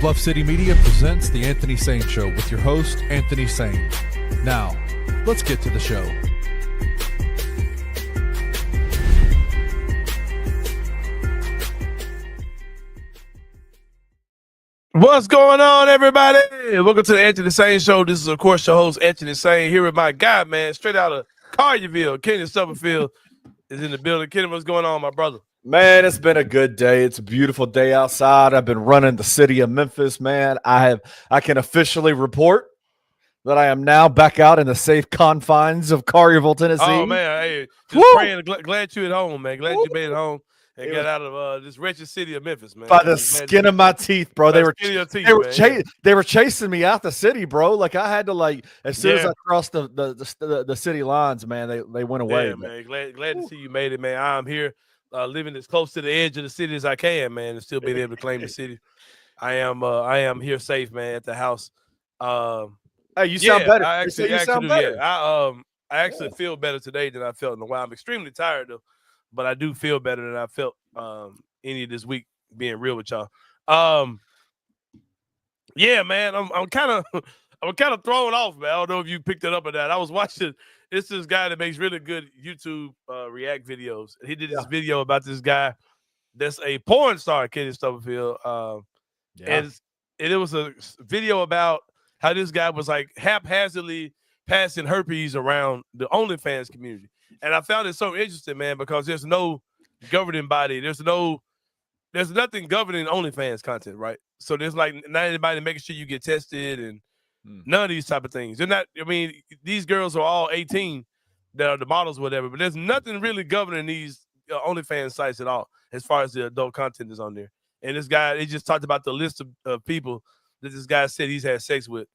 Bluff City Media presents The Anthony Sain Show with your host, Anthony Sain. Now, let's get to the show. What's going on, everybody? Welcome to the Anthony Sain Show. This is, of course, your host, Anthony Sain, here with my guy, man, straight out of Collierville. Kenny Stubblefield is in the building. Kenny, what's going on, my brother? Man, it's been a good day. It's a beautiful day outside. I've been running the city of Memphis, man. I can officially report that I am now back out in the safe confines of Collierville, Tennessee. Oh, man, hey, just praying. Glad you're at home, man. Glad you made it home and got out of this wretched city of Memphis, man. By the skin of my teeth, bro. They were chasing me out the city, bro. Like I had to, as soon as I crossed the city lines, man, they went away. Yeah, man. Glad to see you made it, man. I'm here. Living as close to the edge of the city as I can, man, and still being able to claim the city. I am here safe, man, at the house. Hey, you sound better. I actually feel better today than I felt in a while. I'm extremely tired though, but I do feel better than I felt any of this week. Being real with y'all, yeah, man, I'm kind of thrown off, man. I don't know if you picked it up or not. I was watching. It's this guy that makes really good YouTube react videos. He did this video about this guy that's a porn star, Kenny Stubblefield. And it was a video about how this guy was like haphazardly passing herpes around the OnlyFans community. And I found it so interesting, man, because there's no governing body. There's nothing governing OnlyFans content, right? So there's not anybody making sure you get tested and none of these type of things. They're not. I mean, these girls are all 18 that are the models, or whatever. But there's nothing really governing these OnlyFans sites at all, as far as the adult content is on there. And this guy, he just talked about the list of people that this guy said he's had sex with,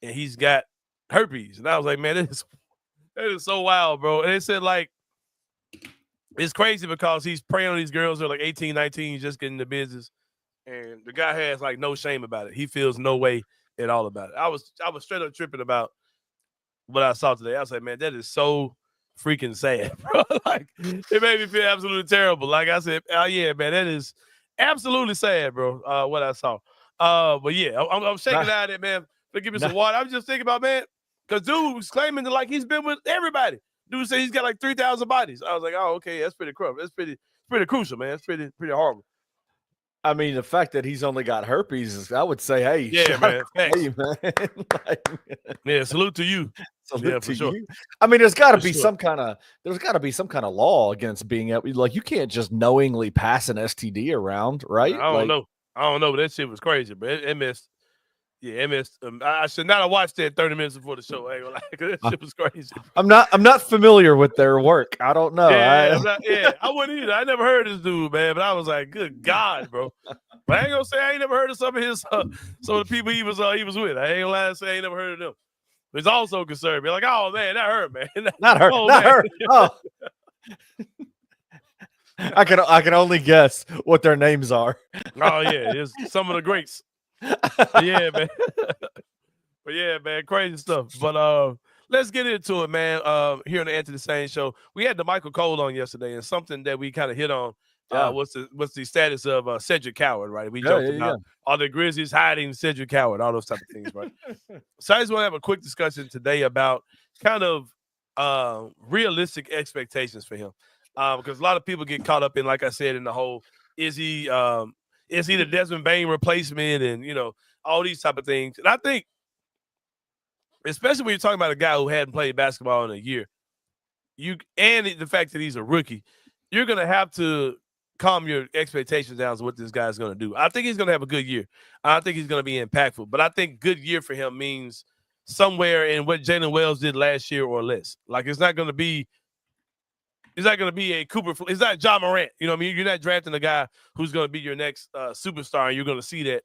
and he's got herpes. And I was like, man, that is so wild, bro. And they said it's crazy because he's preying on these girls that are like 18, 19, just getting the business, and the guy has no shame about it. He feels no way at all about it. I was straight up tripping about what I saw today. I was like, man, that is so freaking sad, bro. It made me feel absolutely terrible. Like I said, oh yeah, man, that is absolutely sad, bro. What I saw. But yeah, I'm shaking out of it, man. Give me some water. I was just thinking about, man, because dude was claiming that he's been with everybody. Dude said he's got 3,000 bodies. I was like, oh, okay, that's pretty cruel. That's pretty crucial, man. It's pretty horrible. I mean, the fact that he's only got herpes is, I would say, hey, yeah, man. Hey, man. Yeah, salute to you. Salute to sure. you. I mean, there's got to be some kind of law against being able, you can't just knowingly pass an STD around, right? I don't know, but that shit was crazy, bro. It missed. Yeah, it missed. I should not have watched that 30 minutes before the show. That shit was crazy. I'm not familiar with their work. I don't know. I wouldn't either. I never heard of this dude, man. But I was like, good God, bro. But I ain't gonna say I ain't never heard of some of the people he was with. I ain't gonna lie and say I ain't never heard of them. But he's also concerned. Be like, oh man, that hurt, man. Not hurt. Oh, not man. hurt. Oh. I can only guess what their names are. Oh yeah, it's some of the greats. Yeah, man. But yeah, man, crazy stuff. But let's get into it, man. Here on the Anthony Sain Show, we had the Michael Cole on yesterday, and something that we kind of hit on was the status of Cedric Coward, right? We joked about all the Grizzlies hiding Cedric Coward, all those type of things, right? So I just want to have a quick discussion today about kind of realistic expectations for him, because a lot of people get caught up in, like I said, in the whole is he the Desmond Bain replacement, and all these type of things. And I think, especially when you're talking about a guy who hadn't played basketball in a year, and the fact that he's a rookie, you're gonna have to calm your expectations down to what this guy's gonna do. I think he's gonna have a good year. I think he's gonna be impactful, but I think good year for him means somewhere in what Jalen Wells did last year or less. It's not gonna be a Cooper. It's not John Morant. You know what I mean? You're not drafting a guy who's going to be your next superstar, and you're going to see that,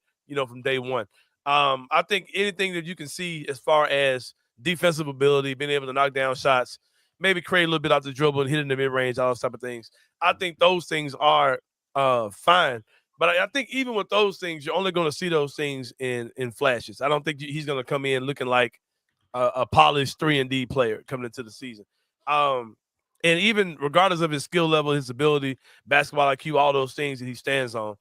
from day one. I think anything that you can see as far as defensive ability, being able to knock down shots, maybe create a little bit off the dribble and hit in the mid-range, all those type of things. I think those things are fine. But I think even with those things, you're only going to see those things in flashes. I don't think he's going to come in looking like a polished 3-and-D player coming into the season. And even regardless of his skill level, his ability, basketball IQ, all those things that he stands on,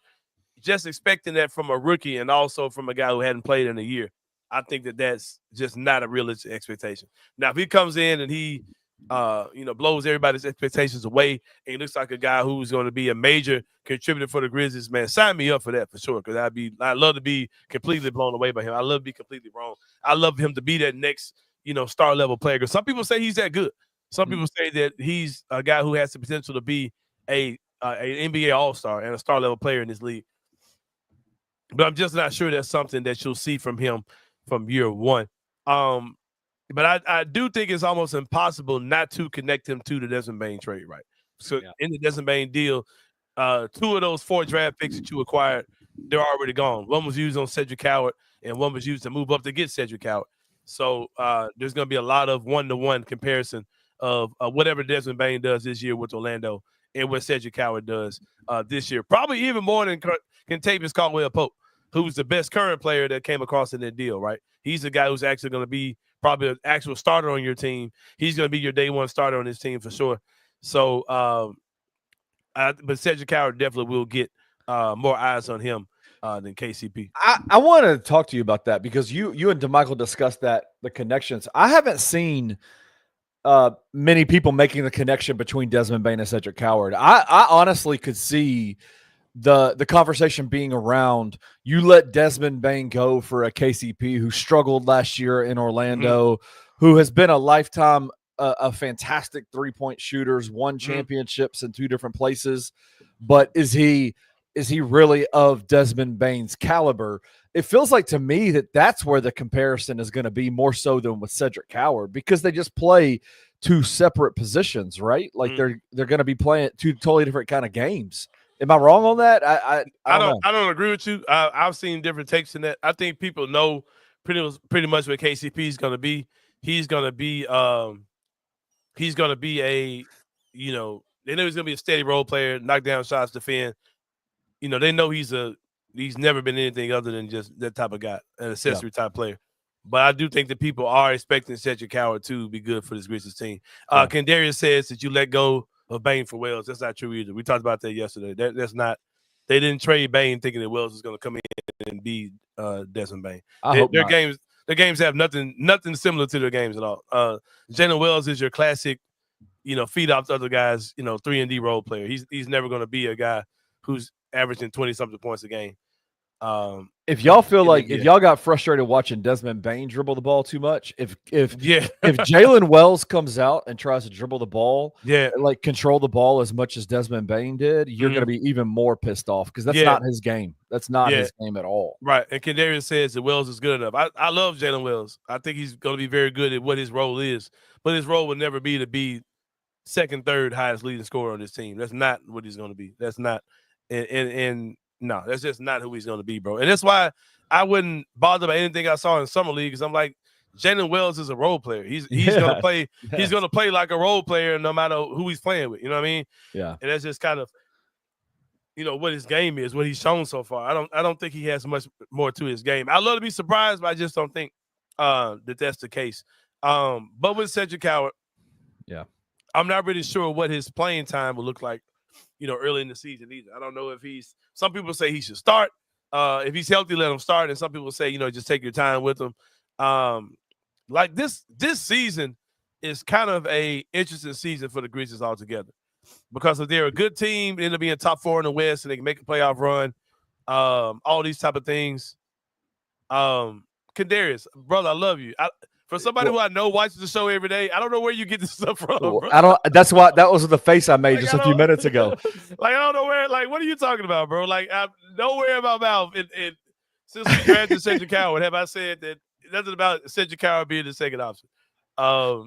just expecting that from a rookie and also from a guy who hadn't played in a year, I think that's just not a realistic expectation. Now, if he comes in and he, blows everybody's expectations away, and he looks like a guy who's going to be a major contributor for the Grizzlies, man, sign me up for that for sure. Because I'd love to be completely blown away by him. I love to be completely wrong. I love him to be that next, star level player. Because some people say he's that good. Some people say that he's a guy who has the potential to be an NBA All-Star and a star level player in this league. But I'm just not sure that's something that you'll see from him from year one. But I do think it's almost impossible not to connect him to the Desmond Bane trade, right? So in the Desmond Bane deal, 2 of those 4 draft picks that you acquired, they're already gone. One was used on Cedric Coward, and one was used to move up to get Cedric Coward. So there's going to be a lot of one-to-one comparison of whatever Desmond Bane does this year with Orlando and what Cedric Coward does this year. Probably even more than Kentavious Caldwell-Pope, who's the best current player that came across in that deal, right? He's the guy who's actually going to be probably an actual starter on your team. He's going to be your day one starter on this team for sure. So, but Cedric Coward definitely will get more eyes on him than KCP. I want to talk to you about that because you and DeMichael discussed the connections. I haven't seen many people making the connection between Desmond Bane and Cedric Coward. I honestly could see the conversation being around, you let Desmond Bane go for a KCP who struggled last year in Orlando, who has been a lifetime, a fantastic 3-point shooters, won championships in 2 different places. But is he really of Desmond Bane's caliber? It feels like to me that's where the comparison is going to be more so than with Cedric Coward, because they just play 2 separate positions, right? Like they're going to be playing 2 totally different kind of games. Am I wrong on that? I don't agree with you. I've seen different takes in that. I think people know pretty much what KCP is going to be. He's going to be a, they know he's going to be a steady role player, knock down shots, defend. They know he's never been anything other than just that type of guy, an accessory type player. But I do think that people are expecting Cedric Coward to be good for this Grizzlies team. Kendarius says that you let go of Bane for Wells. That's not true either. We talked about that yesterday. That's not. They didn't trade Bane thinking that Wells was going to come in and be Desmond Bane. Their games have nothing similar to their games at all. Jalen Wells is your classic, feed off the other guys, 3-and-D role player. He's never going to be a guy who's averaging 20-something points a game. If y'all feel like if y'all got frustrated watching Desmond Bane dribble the ball too much, if Jalen Wells comes out and tries to dribble the ball, and like control the ball as much as Desmond Bane did, you're going to be even more pissed off because that's not his game. That's not his game at all. Right. And Kendarius says that Wells is good enough. I love Jalen Wells. I think he's going to be very good at what his role is, but his role would never be to be second, third highest leading scorer on this team. That's not what he's going to be. That's not. And no, that's just not who he's going to be, bro. And that's why I wouldn't bother by anything I saw in summer league, because I'm like, Jalen Wells is a role player. He's going to play. Yes. He's going to play like a role player no matter who he's playing with. You know what I mean? Yeah. And that's just kind of, what his game is, what he's shown so far. I don't think he has much more to his game. I'd love to be surprised, but I just don't think that that's the case. But with Cedric Coward, I'm not really sure what his playing time will look like, early in the season either. I don't know if some people say he should start. If he's healthy, let him start. And some people say, just take your time with him. Like this season is kind of a interesting season for the Grizzlies altogether, because if they're a good team, they end up being top 4 in the West and they can make a playoff run, all these type of things. Kendarius, brother, I love you. For somebody who I know watches the show every day, I don't know where you get this stuff from. Bro. That's why that was the face I made just a few minutes ago. I don't know where. Like, what are you talking about, bro? Like, I'm nowhere in my mouth. And since we drafted Cedric Coward, have I said that nothing about Cedric Coward being the second option? I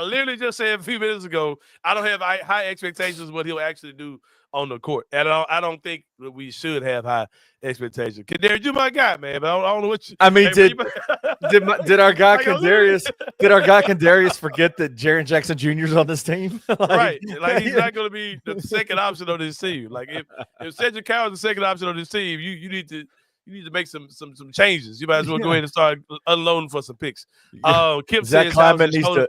literally just said a few minutes ago, I don't have high expectations of what he'll actually do on the court. And I don't think that we should have high expectations. Kendarius, you my guy, man. But I don't know what you. I mean, did our guy Kendarius forget that Jaren Jackson Jr. is on this team? Right, like he's not going to be the second option on this team. Like if Cedric Coward is the second option on this team, you need to make some changes. You might as well go ahead and start unloading for some picks. Kip Zach says Kleiman needs to.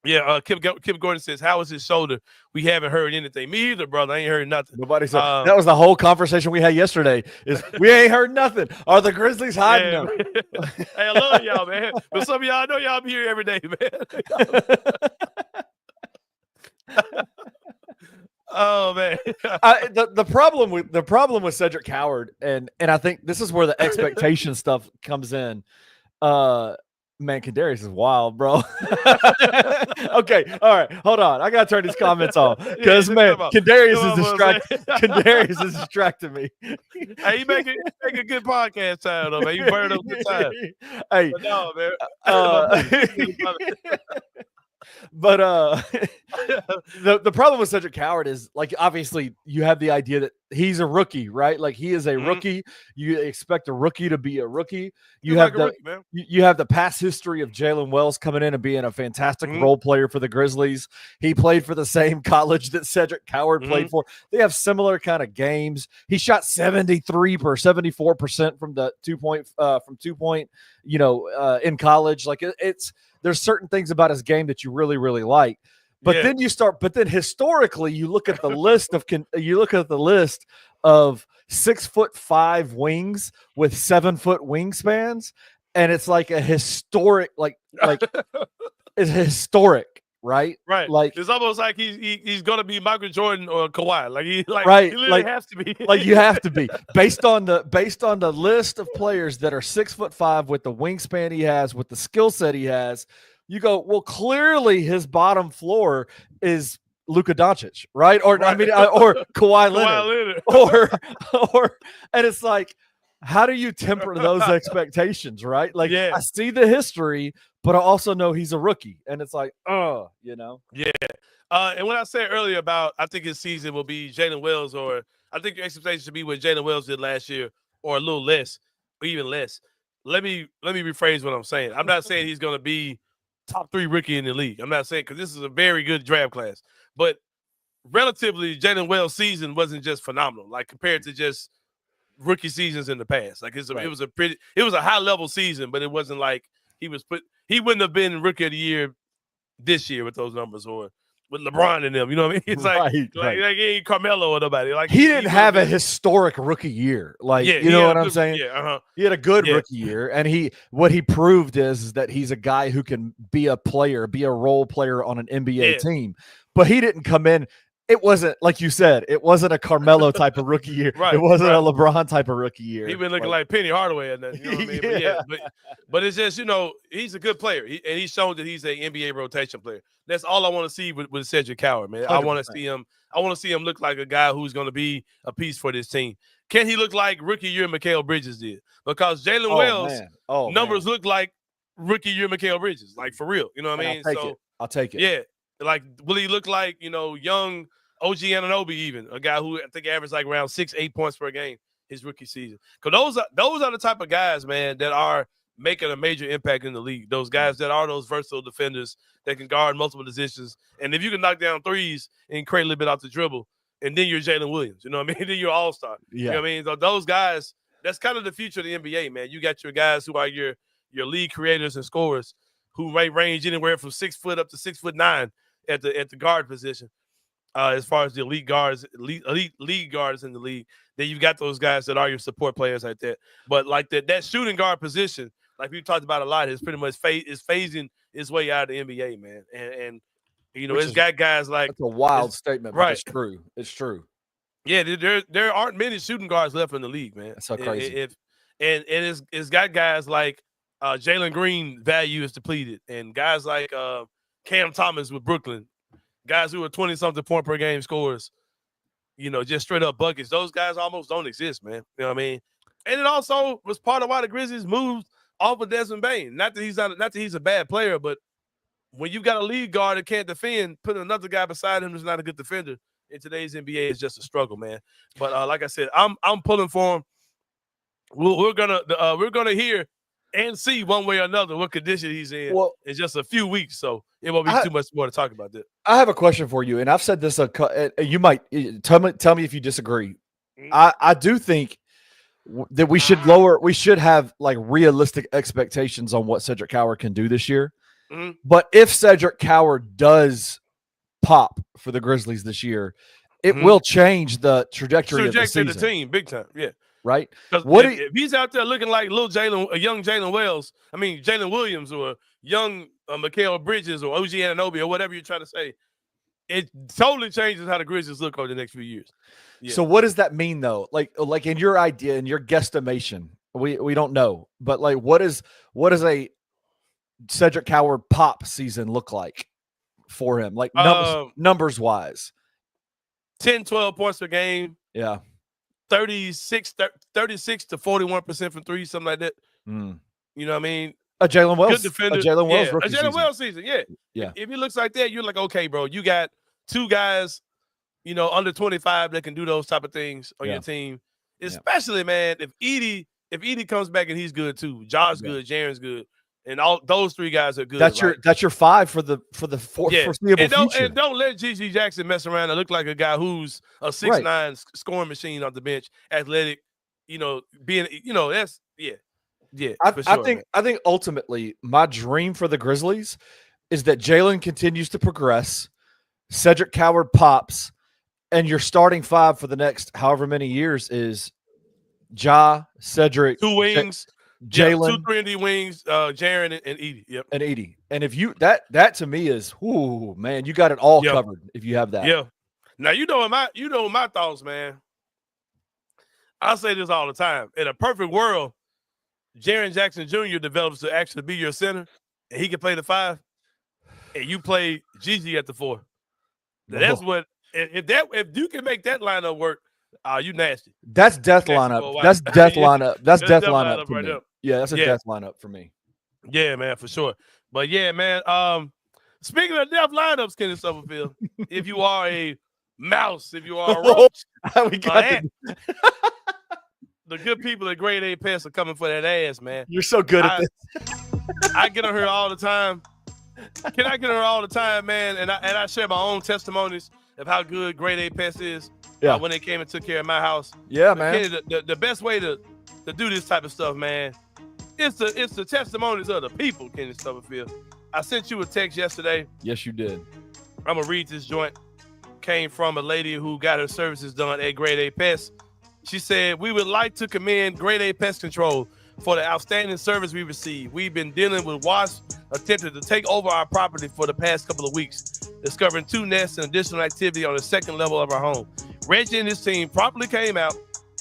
Yeah, Kip Gordon says, "How is his shoulder? We haven't heard anything." Me either, brother. I ain't heard nothing. Nobody said that was the whole conversation we had yesterday. Is we ain't heard nothing. Are the Grizzlies hiding them? Hey, I love y'all, man. But some of y'all, I know y'all be here every day, man. Oh man. The problem with Cedric Coward, and I think this is where the expectation stuff comes in. Man, Kadarius is wild, bro. Okay, all right, hold on. I gotta turn these comments off because Kadarius is distracting me. Hey, you make a good podcast time though, man. You burn up good time. Hey, but no, man. But the problem with Cedric Coward is, like, obviously you have the idea that he's a rookie, right? Like, he is a rookie. You expect a rookie to be a rookie. You have the past history of Jalen Wells coming in and being a fantastic role player for the Grizzlies. He played for the same college that Cedric Coward played for. They have similar kind of games. He shot 74% from the 2 point in college. Like, there's certain things about his game that you really, really like. But then historically, you look at the list of 6'5" wings with 7-foot wingspans, and it's like a historic, like it's historic, right? Right. Like, it's almost like he's gonna be Michael Jordan or Kawhi. Like he literally has to be. Like, you have to be based on the list of players that are 6'5" with the wingspan he has, with the skill set he has. You go, well, clearly his bottom floor is Luka Doncic, right? Or Kawhi Leonard. or and it's like, how do you temper those expectations, right? Like, I see the history, but I also know he's a rookie, and it's like, Yeah. And when I said earlier about, I think his season will be Jalen Wells, or I think your expectation should be what Jalen Wells did last year, or a little less, or even less. Let me rephrase what I'm saying. I'm not saying he's going to be top 3 rookie in the league. I'm not saying, because this is a very good draft class, but relatively, Jalen Wells' season wasn't just phenomenal, like compared to just rookie seasons in the past. Like, it was a high level season, but it wasn't like he wouldn't have been rookie of the year this year with those numbers, or with LeBron and them. You know what I mean? It's like he ain't Carmelo or nobody. Like, he didn't have a historic rookie year. Like, you know what I'm saying? Yeah, he had a good rookie year, and what he proved is that he's a guy who can be a player, be a role player on an NBA team. But he didn't come in. It wasn't, like you said, it wasn't a Carmelo type of rookie year. It wasn't a LeBron type of rookie year. He been looking like Penny Hardaway and that. You know what I mean? But it's just, he's a good player. And he's shown that he's an NBA rotation player. That's all I want to see with Cedric Coward, man. 100%. I want to see him look like a guy who's going to be a piece for this team. Can he look like rookie year Mikal Bridges did? Because Jalen Wells' numbers look like rookie year Mikal Bridges, like, for real. You know what I mean? I'll take it. Yeah. Like, will he look like, young OG Anunoby, even a guy who I think averaged like around 6-8 points per game his rookie season? Because those are the type of guys, man, that are making a major impact in the league. Those guys that are those versatile defenders that can guard multiple positions. And if you can knock down threes and create a little bit off the dribble, and then you're Jalen Williams, you know what I mean? Then you're all-star. Yeah. You know what I mean? So those guys, that's kind of the future of the NBA, man. You got your guys who are your league creators and scorers who might range anywhere from 6 foot up to 6'9" at the guard position. As far as the elite league guards in the league, then you've got those guys that are your support players like that. But like that shooting guard position, like we talked about a lot, is pretty much phasing its way out of the NBA, man. And it's got guys like, that's a wild statement, but it's true. It's true. Yeah, there aren't many shooting guards left in the league, man. That's so crazy. It's got guys like Jalen Green, value is depleted, and guys like Cam Thomas with Brooklyn. Guys who are 20-something point per game scorers, just straight up buckets. Those guys almost don't exist, man. You know what I mean? And it also was part of why the Grizzlies moved off of Desmond Bane. Not that he's a bad player, but when you've got a lead guard that can't defend, putting another guy beside him who's not a good defender in today's NBA is just a struggle, man. But like I said, I'm pulling for him. We're gonna hear and see one way or another what condition he's in just a few weeks. So it won't be too much more to talk about that. I have a question for you, and I've said this. You might tell me if you disagree. I do think that we should have like realistic expectations on what Cedric Coward can do this year. But if Cedric Coward does pop for the Grizzlies this year, it will change the trajectory of the season. The team, big time, yeah. Right? If he's out there looking like a young Jalen Williams, or a young Mikal Bridges or OG Anunoby or whatever you're trying to say, it totally changes how the Grizzlies look over the next few years. Yeah. So what does that mean though? Like in your idea, in your guesstimation, we don't know, but like what is a Cedric Coward pop season look like for him? Like numbers wise. 10, 12 points per game. Yeah. 36 to 41% from three, something like that. You know what I mean? A Jalen Wells. Good defender. A Jalen Wells rookie season. Wells season, yeah. Yeah. If he looks like that, you're like, okay, bro, you got two guys, under 25 that can do those type of things on your team. Especially, man, if Edie comes back and he's good too. Josh's good, Jaren's good. And all those three guys are good. That's your five for the foreseeable future. And don't let Gigi Jackson mess around and look like a guy who's a 6'9" scoring machine off the bench, athletic. Being that's yeah. I think ultimately my dream for the Grizzlies is that Jalen continues to progress, Cedric Coward pops, and your starting five for the next however many years is Ja, Cedric, two wings. Jalen, 2 3-and-D wings, Jaren and Edie. Yep. And Edie. And if you that to me is, man, you got it all covered if you have that. Yeah. Now my thoughts, man. I say this all the time. In a perfect world, Jaren Jackson Jr. develops to actually be your center, and he can play the 5, and you play Gigi at the 4. That's what if you can make that lineup work. You nasty. That's death lineup. That's death lineup. That's death lineup for me. Right. Yeah, that's a death lineup for me. Yeah, man, for sure. But yeah, man. Speaking of death lineups, Kenny Summerfield, if you are a mouse, if you are a roach, the good people at Grade A Pest are coming for that ass, man. You're so good at this. I get on here all the time. Can I get on her all the time, man? And I share my own testimonies of how good Grade A Pest is. Yeah. When they came and took care of my house. Yeah, man. Kenny, the best way to do this type of stuff, man, it's the testimonies of the people, Kenny Summerfield. I sent you a text yesterday. Yes, you did. I'm going to read this joint. Came from a lady who got her services done at Grade A Pest. She said, "We would like to commend Grade A Pest Control for the outstanding service we received. We've been dealing with wasps attempted to take over our property for the past couple of weeks, discovering 2 nests and additional activity on the second level of our home. Reggie and his team promptly came out,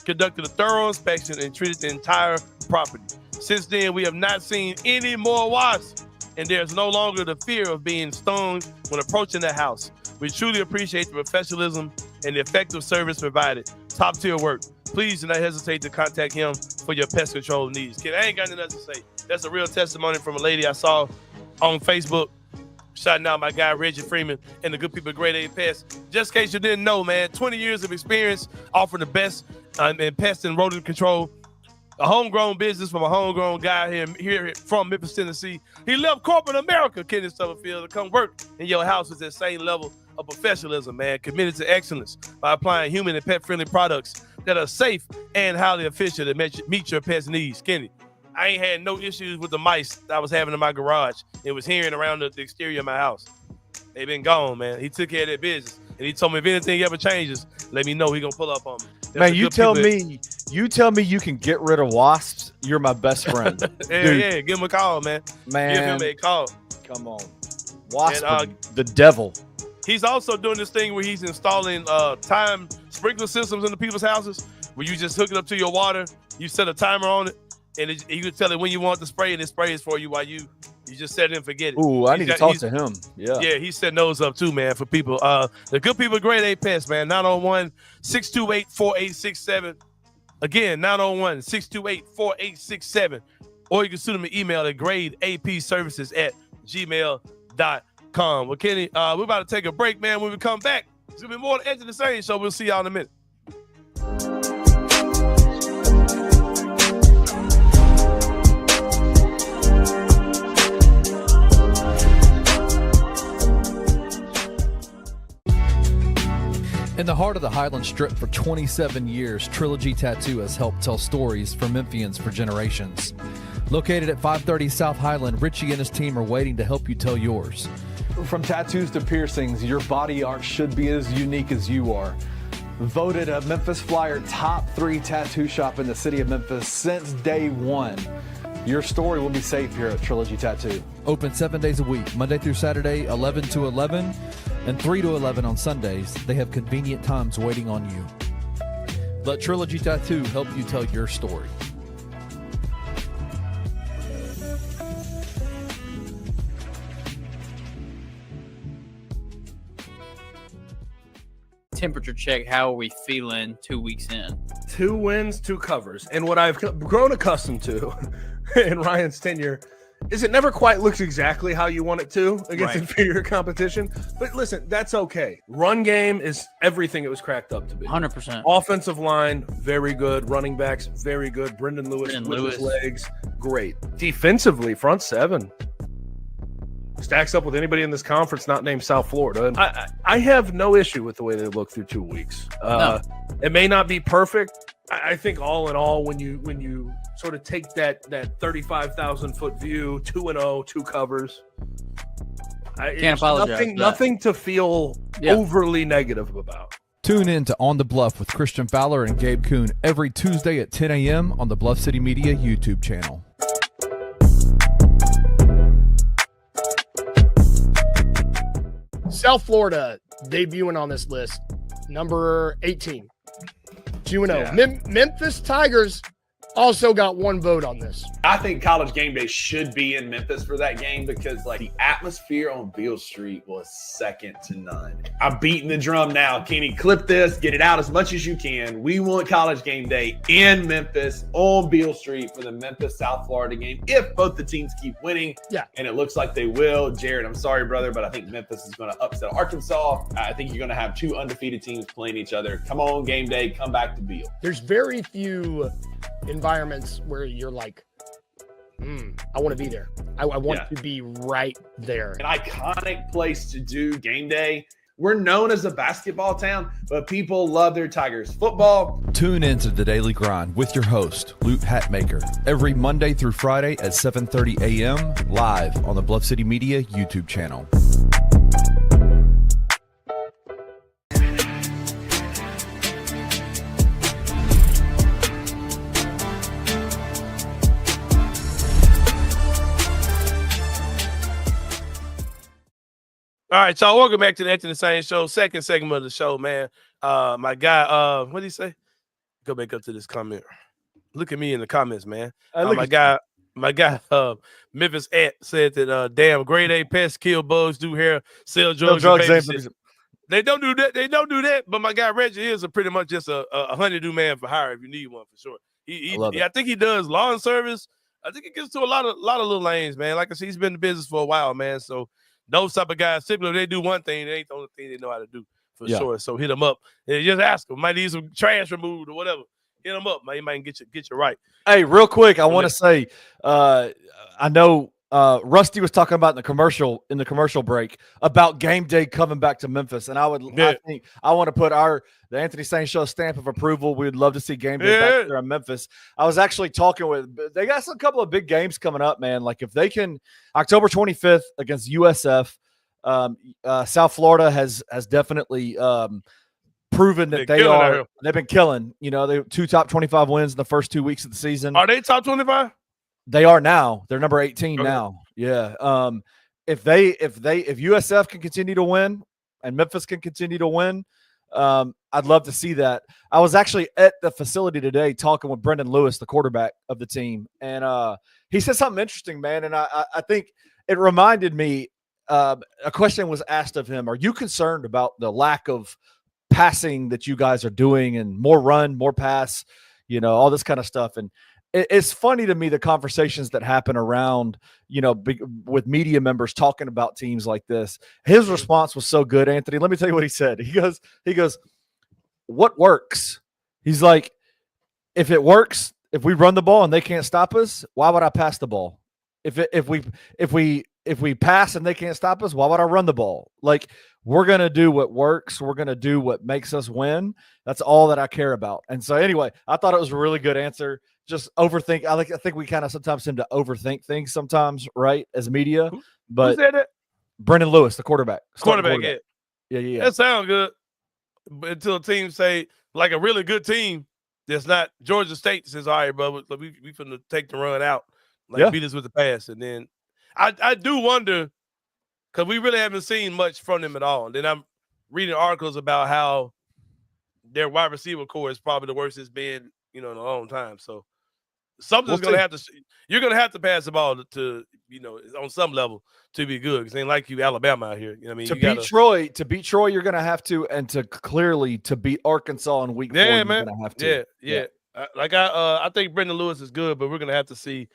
conducted a thorough inspection, and treated the entire property. Since then, we have not seen any more wasps, and there's no longer the fear of being stung when approaching the house. We truly appreciate the professionalism and the effective service provided. Top tier work. Please do not hesitate to contact him for your pest control needs." Kid, I ain't got nothing else to say. That's a real testimony from a lady I saw on Facebook. Shouting out my guy, Reggie Freeman, and the good people at Grade A Pest. Just in case you didn't know, man, 20 years of experience offering the best in pest and rodent control. A homegrown business from a homegrown guy here from Memphis, Tennessee. He left corporate America, Kenny Summerfield, to come work in your house with that same level of professionalism, man. Committed to excellence by applying human and pet-friendly products that are safe and highly efficient to meet your pet's needs. Kenny, I ain't had no issues with the mice I was having in my garage. It was hearing around the exterior of my house. They been gone, man. He took care of that business. And he told me if anything ever changes, let me know. He gonna pull up on me. Man, you tell me you can get rid of wasps, you're my best friend. Yeah, give him a call, man. Give him a call. Come on. Wasp, the devil. He's also doing this thing where he's installing time sprinkler systems into people's houses where you just hook it up to your water, you set a timer on it, and you can tell it when you want to spray, and it sprays for you while you just set it and forget it. Ooh, I need to talk to him. Yeah, he's setting those up too, man, for people. The good people at Grade A Pest, man, 901-628-4867. Again, 901-628-4867. Or you can send them an email at gradeapservices@gmail.com. Well, Kenny, we're about to take a break, man. When we come back, it's going to be more Edge of the Sain show. We'll see y'all in a minute. In the heart of the Highland Strip for 27 years, Trilogy Tattoo has helped tell stories for Memphians for generations. Located at 530 South Highland, Richie and his team are waiting to help you tell yours. From tattoos to piercings, your body art should be as unique as you are. Voted a Memphis Flyer top 3 tattoo shop in the city of Memphis since day one. Your story will be safe here at Trilogy Tattoo. Open 7 days a week, Monday through Saturday, 11 to 11, and 3 to 11 on Sundays. They have convenient times waiting on you. Let Trilogy Tattoo help you tell your story. Temperature check. How are we feeling 2 weeks in? 2 wins, 2 covers. And what I've grown accustomed to in Ryan's tenure is it never quite looks exactly how you want it to against inferior competition. But listen, that's okay. Run game is everything it was cracked up to be. 100%. Offensive line, very good. Running backs, very good. Brendan Lewis with his legs, great. Defensively, front 7. Stacks up with anybody in this conference not named South Florida. And I have no issue with the way they look through 2 weeks. No. It may not be perfect. I think all in all, when you sort of take that 35,000-foot view, 2-0, 2 covers, Can't apologize. Nothing to feel overly negative about. Tune in to On the Bluff with Christian Fowler and Gabe Kuhn every Tuesday at 10 a.m. on the Bluff City Media YouTube channel. South Florida debuting on this list, number 18, 2-0. Memphis Tigers also got 1 vote on this. I think College Game Day should be in Memphis for that game because, the atmosphere on Beale Street was second to none. I'm beating the drum now. Kenny, clip this, get it out as much as you can. We want College Game Day in Memphis on Beale Street for the Memphis-South Florida game if both the teams keep winning. Yeah. And it looks like they will. Jared, I'm sorry, brother, but I think Memphis is going to upset Arkansas. I think you're going to have 2 undefeated teams playing each other. Come on, Game Day. Come back to Beale. There's very few environments where you're like, I want to be there. I want to be right there. An iconic place to do game day. We're known as a basketball town, but people love their Tigers football. Tune in to The Daily Grind with your host, Luke Hatmaker, every Monday through Friday at 7:30 a.m. live on the Bluff City Media YouTube channel. All right, y'all. Welcome back to the Anthony Sain Show, second segment of the show, man. My guy, what did he say? Go back up to this comment. Look at me in the comments, man. My guy, Memphis Ant said that, damn, grade A Pest, kill bugs, do hair, sell drugs. They don't do that. They don't do that. But my guy Reggie is pretty much just a honeydew man for hire if you need one for sure. I think he does lawn service. I think he gets to a lot of little lanes, man. Like I said, he's been in business for a while, man. So those type of guys, typically, if they do one thing, they ain't the only thing they know how to do for sure. So hit them up and just ask them. Might need some trash removed or whatever. Hit them up, man. He might get you right. Hey, real quick, I want to say, I know Rusty was talking about in the commercial break about game day coming back to Memphis, and I think I want to put the Anthony Sain Show stamp of approval. We'd love to see game day back there in Memphis. I was actually talking they got a couple of big games coming up, man. Like if they can, October 25th against USF, South Florida has definitely proven that they've been killing. You know, they 2 top 25 wins in the first 2 weeks of the season. Are they top 25? They are now. They're number 18 now. Yeah. If USF can continue to win and Memphis can continue to win, I'd love to see that. I was actually at the facility today talking with Brendan Lewis, the quarterback of the team, and he said something interesting, man. And I think it reminded me. A question was asked of him: are you concerned about the lack of passing that you guys are doing, and more run, more pass, all this kind of stuff? And it's funny to me, the conversations that happen around, with media members talking about teams like this. His response was so good, Anthony. Let me tell you what he said. He goes, what works? He's like, if it works, if we run the ball and they can't stop us, why would I pass the ball? If we pass and they can't stop us, why would I run the ball? Like, We're going to do what works. We're going to do what makes us win. That's all that I care about. And so anyway, I thought it was a really good answer. Just overthink. I think we kind of sometimes seem to overthink things sometimes, right, as media. But who said that? Brendan Lewis, the quarterback. Quarterback. Yeah. That sounds good. But until teams say, like a really good team that's not Georgia State says, all right, bro, we finna take the run out. Like beat us with the pass. And then I do wonder, because we really haven't seen much from them at all. And then I'm reading articles about how their wide receiver core is probably the worst it's been, in a long time. So something's going to have to – you're going to have to pass the ball to on some level to be good. Because it ain't like you Alabama out here. You know what I mean? To beat Troy, you're going to have to – and to beat Arkansas in week 4, you're going to have to. Yeah. I think Brendan Lewis is good, but we're going to have to see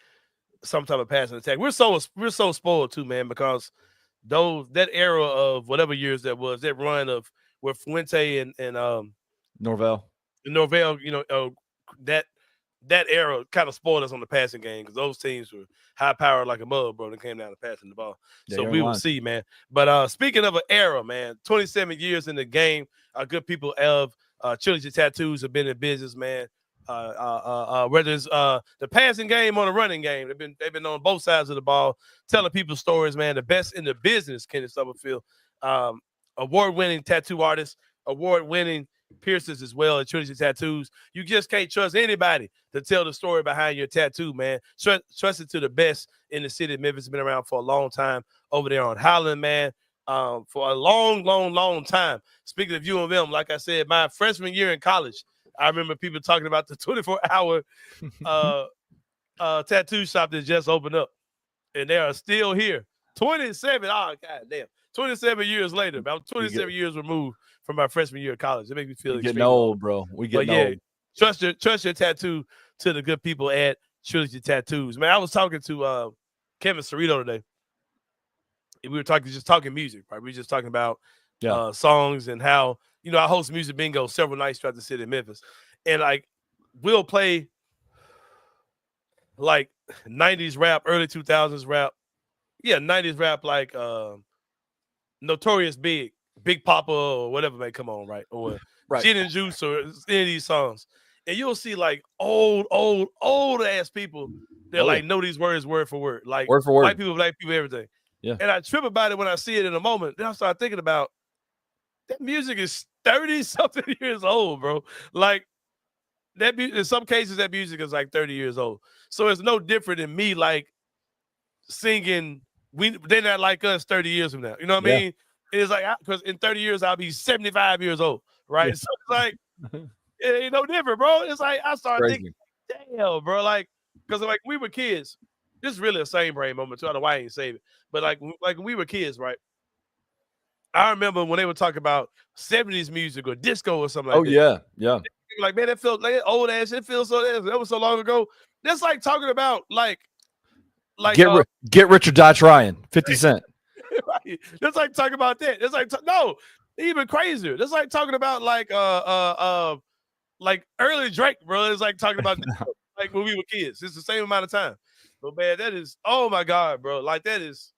some type of passing attack. We're so spoiled too, man, because – that era of whatever years that was, that run of where Fuente and Norvell, that era kind of spoiled us on the passing game because those teams were high powered like a mud, bro. They came down to passing the ball. So we will see, man. But speaking of an era, man, 27 years in the game, good people of Trilogy Tattoos have been in business, man. Whether it's the passing game or the running game, they've been on both sides of the ball, telling people stories, man. The best in the business, Kenneth Summerfield, award-winning tattoo artist, award-winning piercers as well at Trilogy Tattoos. You just can't trust anybody to tell the story behind your tattoo, man. Trust it to the best in the city of Memphis. Been around for a long time over there on Highland, man. For a long time. Speaking of UMM, like I said, my freshman year in college, I remember people talking about the 24-hour tattoo shop that just opened up, and they are still here. 27 years later, about 27 years removed from my freshman year of college. It makes me feel getting old, bro. We getting old. Trust your tattoo to the good people at Trilogy Tattoos. Man, I was talking to Kevin Cerrito today. We were talking music, right? We were just talking about songs and how, I host music bingo several nights throughout the city of Memphis. And we'll play 90s rap, early 2000s rap. Yeah, 90s rap like Notorious Big Papa or whatever may come on, right? Or Gin and Juice or any of these songs. And you'll see old ass people that know these words word for word. Like word for word. White people, black people, everything. Yeah. And I trip about it when I see it in a moment. Then I start thinking about that music is 30-something years old, bro. Like that in some cases, that music is 30 years old. So it's no different than me singing they're not like us 30 years from now. You know what I mean? It's because in 30 years I'll be 75 years old, right? Yeah. So it's it ain't no different, bro. It's I started thinking, damn, bro, because we were kids. This is really a same brain moment too. I don't know why I ain't save it. But when we were kids, right? I remember when they would talk about 70s music or disco or something like that. Yeah. Like, man, that felt like old ass. It feels so that was so long ago. That's like talking about get rich or die trying. 50 Cent. Right. That's like talking about that. It's no, even crazier. That's like talking about early Drake, bro. It's like talking about when we were kids. It's the same amount of time. But man, that is, oh my God, bro. That is.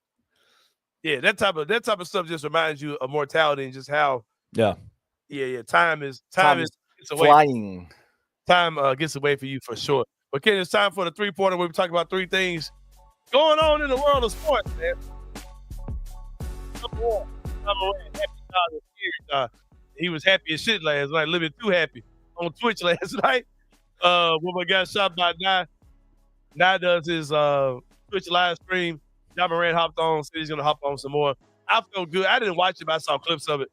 Yeah, that type of stuff just reminds you of mortality and just how time is gets away. Flying. Time gets away from you for sure. But Ken, it's time for the 3-pointer where we talk about 3 things going on in the world of sports, man. Number 1, Morant, happy he was happy as shit last night, living too happy on Twitch last night. When we got shot by Nye. Nye does his Twitch live stream. Ja Morant hopped on, said he's going to hop on some more. I felt good. I didn't watch it, but I saw clips of it.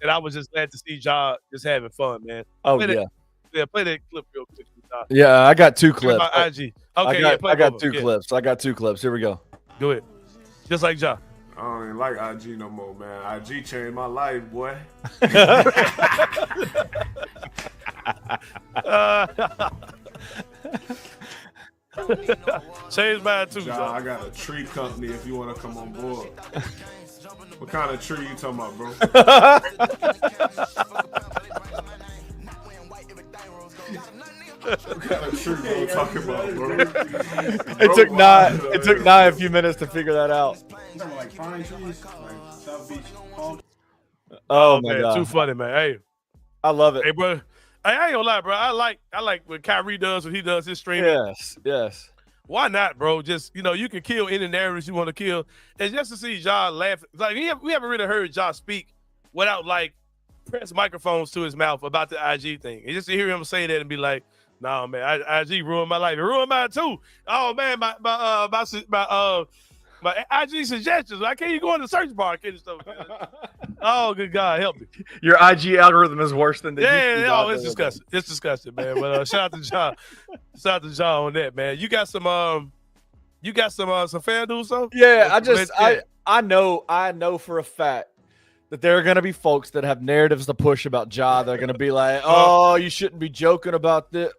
And I was just glad to see Ja just having fun, man. Oh, yeah. Play that clip real quick. Yeah, I got 2 clips. IG. Okay, I got 2 clips. I got 2 clips. Here we go. Do it. Just like Ja. I don't even like IG no more, man. IG changed my life, boy. Change mine too. Ja, I got a tree company if you want to come on board. What kind of tree you talking about, bro? What kind of tree you talking about, bro? It took Nye a few minutes to figure that out. Like pine trees, like South Beach palm. Oh my man, God. too funny, man. Hey, I love it. hey, bro. Hey, I ain't gonna lie, bro. I like when Kyrie does what he does his streaming. Yes. Why not, bro? Just you can kill any narratives you want to kill, and just to see Ja laugh. Like we haven't really heard Ja speak without like press microphones to his mouth about the IG thing, and just to hear him say that and be like, "No, man, IG ruined my life. It ruined mine too." Oh man, my IG suggestions. I can't even go in the search bar and stuff. Oh, good God, help me. Your IG algorithm is worse than the YouTube algorithm. It's disgusting. It's disgusting, man. But shout out to John. Shout out to John on that, man. You got some FanDuel stuff? Yeah, I know for a fact that there are going to be folks that have narratives to push about Ja. They're going to be like, "Oh, you shouldn't be joking about this."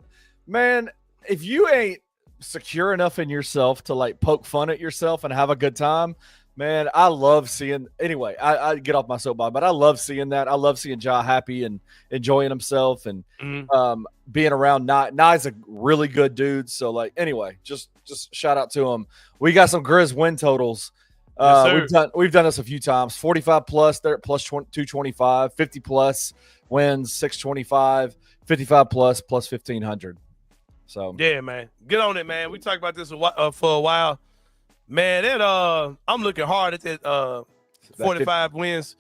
Man, if you ain't secure enough in yourself to like poke fun at yourself and have a good time, man, I love seeing. Anyway, I get off my soapbox, but I love seeing that. I love seeing Ja happy and enjoying himself and being around. Nye's a really good dude. So like, anyway, just shout out to him. We got some Grizz win totals. We've done this a few times. 45 plus, they're at plus 225. 50 plus wins 625. 55 plus 1500. So yeah, man, get on it, man. We talked about this for a while. Man, I'm looking hard at that 45 wins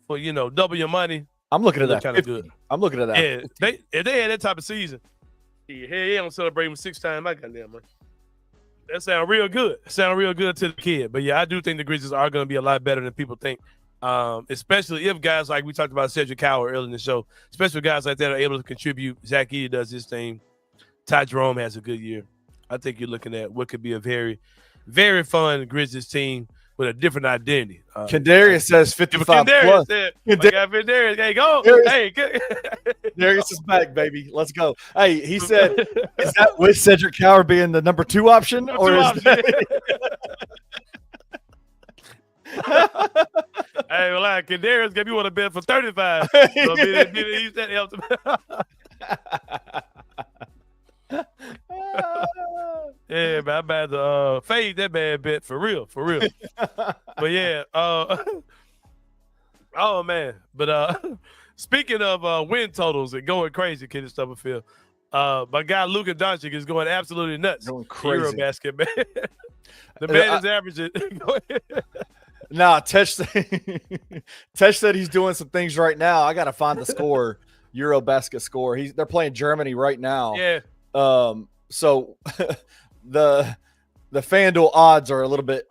for double your money. I'm looking at that. Kind of good. I'm looking at that. Yeah, if they had that type of season, hey, I'm celebrating 6 times. I goddamn man. That sound real good. To the kid. But yeah, I do think the Grizzlies are going to be a lot better than people think. Especially if guys like we talked about Cedric Coward earlier in the show, especially guys like that are able to contribute. Zach Edey does his thing. Ty Jerome has a good year. I think you're looking at what could be a very, very fun Grizzlies team with a different identity. Kendarius says 55 plus. Kendarius, hey, go. Hey, Darius is back, baby. Let's go. Hey, he said, is that with Cedric Coward being the number 2 option? Hey, well, Kendarius gave you want to bet for 35. So yeah, man, I'm about to fade that bad bet for real. But yeah, oh man. But speaking of win totals and going crazy, Kenny Stubblefield, my guy Luka Doncic is going absolutely nuts. Going crazy. Eurobasket, man. The man is averaging. Nah, Tesh said he's doing some things right now. I got to find the score, Eurobasket score. They're playing Germany right now. Yeah. So the FanDuel odds are a little bit,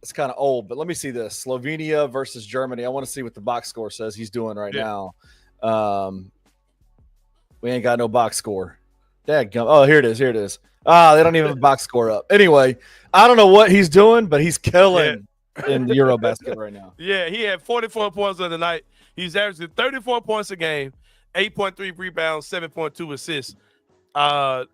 it's kind of old, but let me see this. Slovenia versus Germany. I want to see what the box score says he's doing right now. We ain't got no box score. Dadgum. Oh, here it is. They don't even have a box score up. Anyway, I don't know what he's doing, but he's killing in the Eurobasket right now. Yeah, he had 44 points on the night. He's averaging 34 points a game, 8.3 rebounds, 7.2 assists.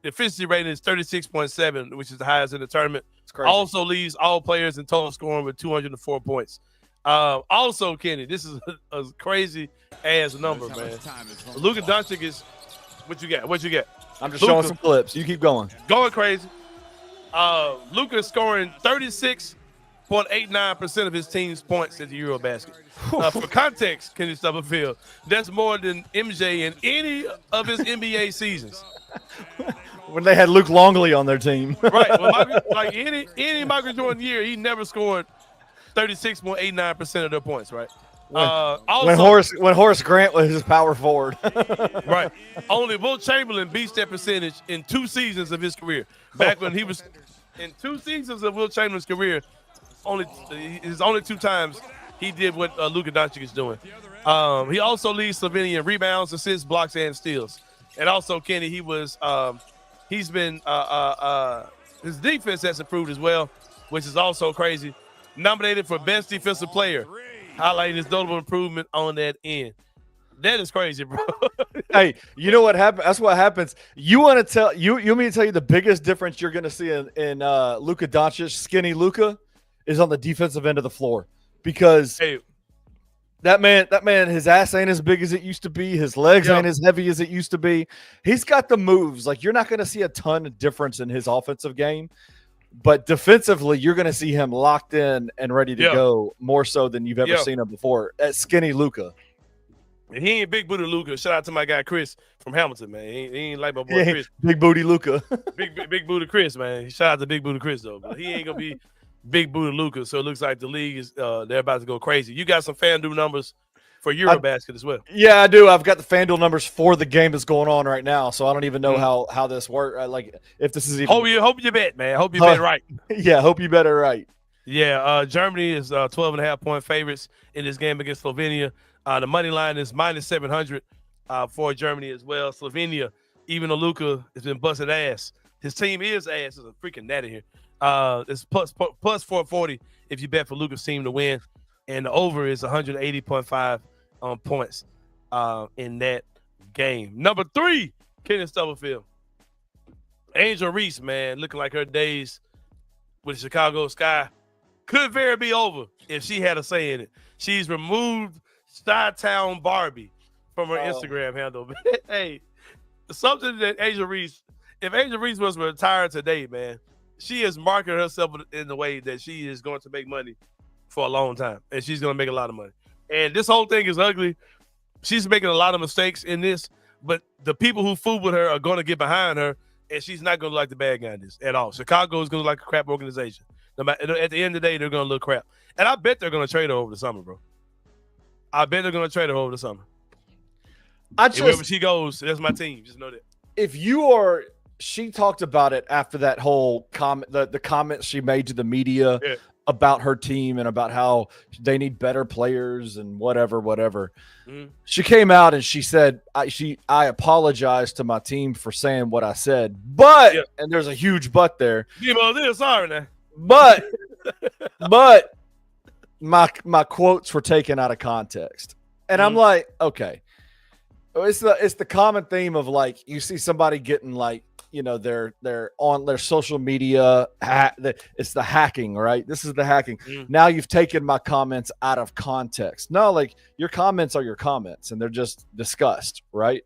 Efficiency rating is 36.7, which is the highest in the tournament. Also leads all players in total scoring with 204 points. Also, Kenny, this is a crazy ass number, man. Luka Doncic is what you got? I'm just showing some clips. You keep going. Going crazy. Luka is scoring 36.89% of his team's points at the Eurobasket. For context, Kenny Stubblefield, that's more than MJ in any of his NBA seasons. When they had Luke Longley on their team. Right. Well, like any Michael Jordan year, he never scored 36.89% of their points, right? When Horace Grant was his power forward. Right. Only Will Chamberlain beats that percentage in 2 seasons of his career. Back when he was in 2 seasons of Will Chamberlain's career, only 2 times he did what Luka Doncic is doing. He also leads Slovenia in rebounds, assists, blocks, and steals. And also, Kenny, he's been his defense has improved as well, which is also crazy. Nominated for best defensive player, highlighting his notable improvement on that end. That is crazy, bro. Hey, you know what happened? That's what happens. You want to tell you want me to tell you the biggest difference you're going to see in Luka Doncic, skinny Luka, is on the defensive end of the floor, because that man, his ass ain't as big as it used to be. His legs ain't as heavy as it used to be. He's got the moves. Like, you're not going to see a ton of difference in his offensive game, But defensively, you're going to see him locked in and ready to go more so than you've ever seen him before. At skinny Luka. And he ain't big booty Luka. Shout out to my guy Chris from Hamilton, man. He ain't like my boy Chris. Big booty Luka. big booty Chris, man. Shout out to big booty Chris though. But he ain't gonna be big booty Luka. So it looks like the league is they're about to go crazy. You got some FanDuel numbers for Eurobasket as well. Yeah, I do. I've got the FanDuel numbers for the game that's going on right now, so I don't even know how this works. Like if this is even. Hope you bet, man. Hope you bet right. Yeah, hope you bet it right. Yeah, Germany is 12.5-point favorites in this game against Slovenia. The money line is -700 for Germany as well. Slovenia, even though Luka has been busted ass, his team is ass. There's a freaking natty here. It's plus 440 if you bet for Luka's team to win, and the over is 180.5 points in that game. Number 3, Kenny Stubblefield. Angel Reese, man, looking like her days with the Chicago Sky could very be over if she had a say in it. She's removed Chitown Barbie from her Instagram handle. Hey, something that Angel Reese, if Angel Reese was retired today, man, she has marketed herself in the way that she is going to make money for a long time, and she's going to make a lot of money. And this whole thing is ugly. She's making a lot of mistakes in this, but the people who fool with her are going to get behind her, and she's not going to like the bad guy in this at all. Chicago is going to like a crap organization. At the end of the day, they're going to look crap. And I bet they're going to trade her over the summer, bro. I bet they're going to trade her over the summer. Wherever she goes, that's my team. Just know that. If you are, she talked about it after that whole comment, the comments she made to the media about her team and about how they need better players and whatever. Mm-hmm. She came out and she said, I apologize to my team for saying what I said, but, and there's a huge but there. Sorry now. But my quotes were taken out of context. And I'm like, okay. It's the common theme of like you see somebody getting like, you know, they're on their social media. It's the hacking, right? This is the hacking. Now you've taken my comments out of context. No, like your comments are your comments and they're just discussed, right?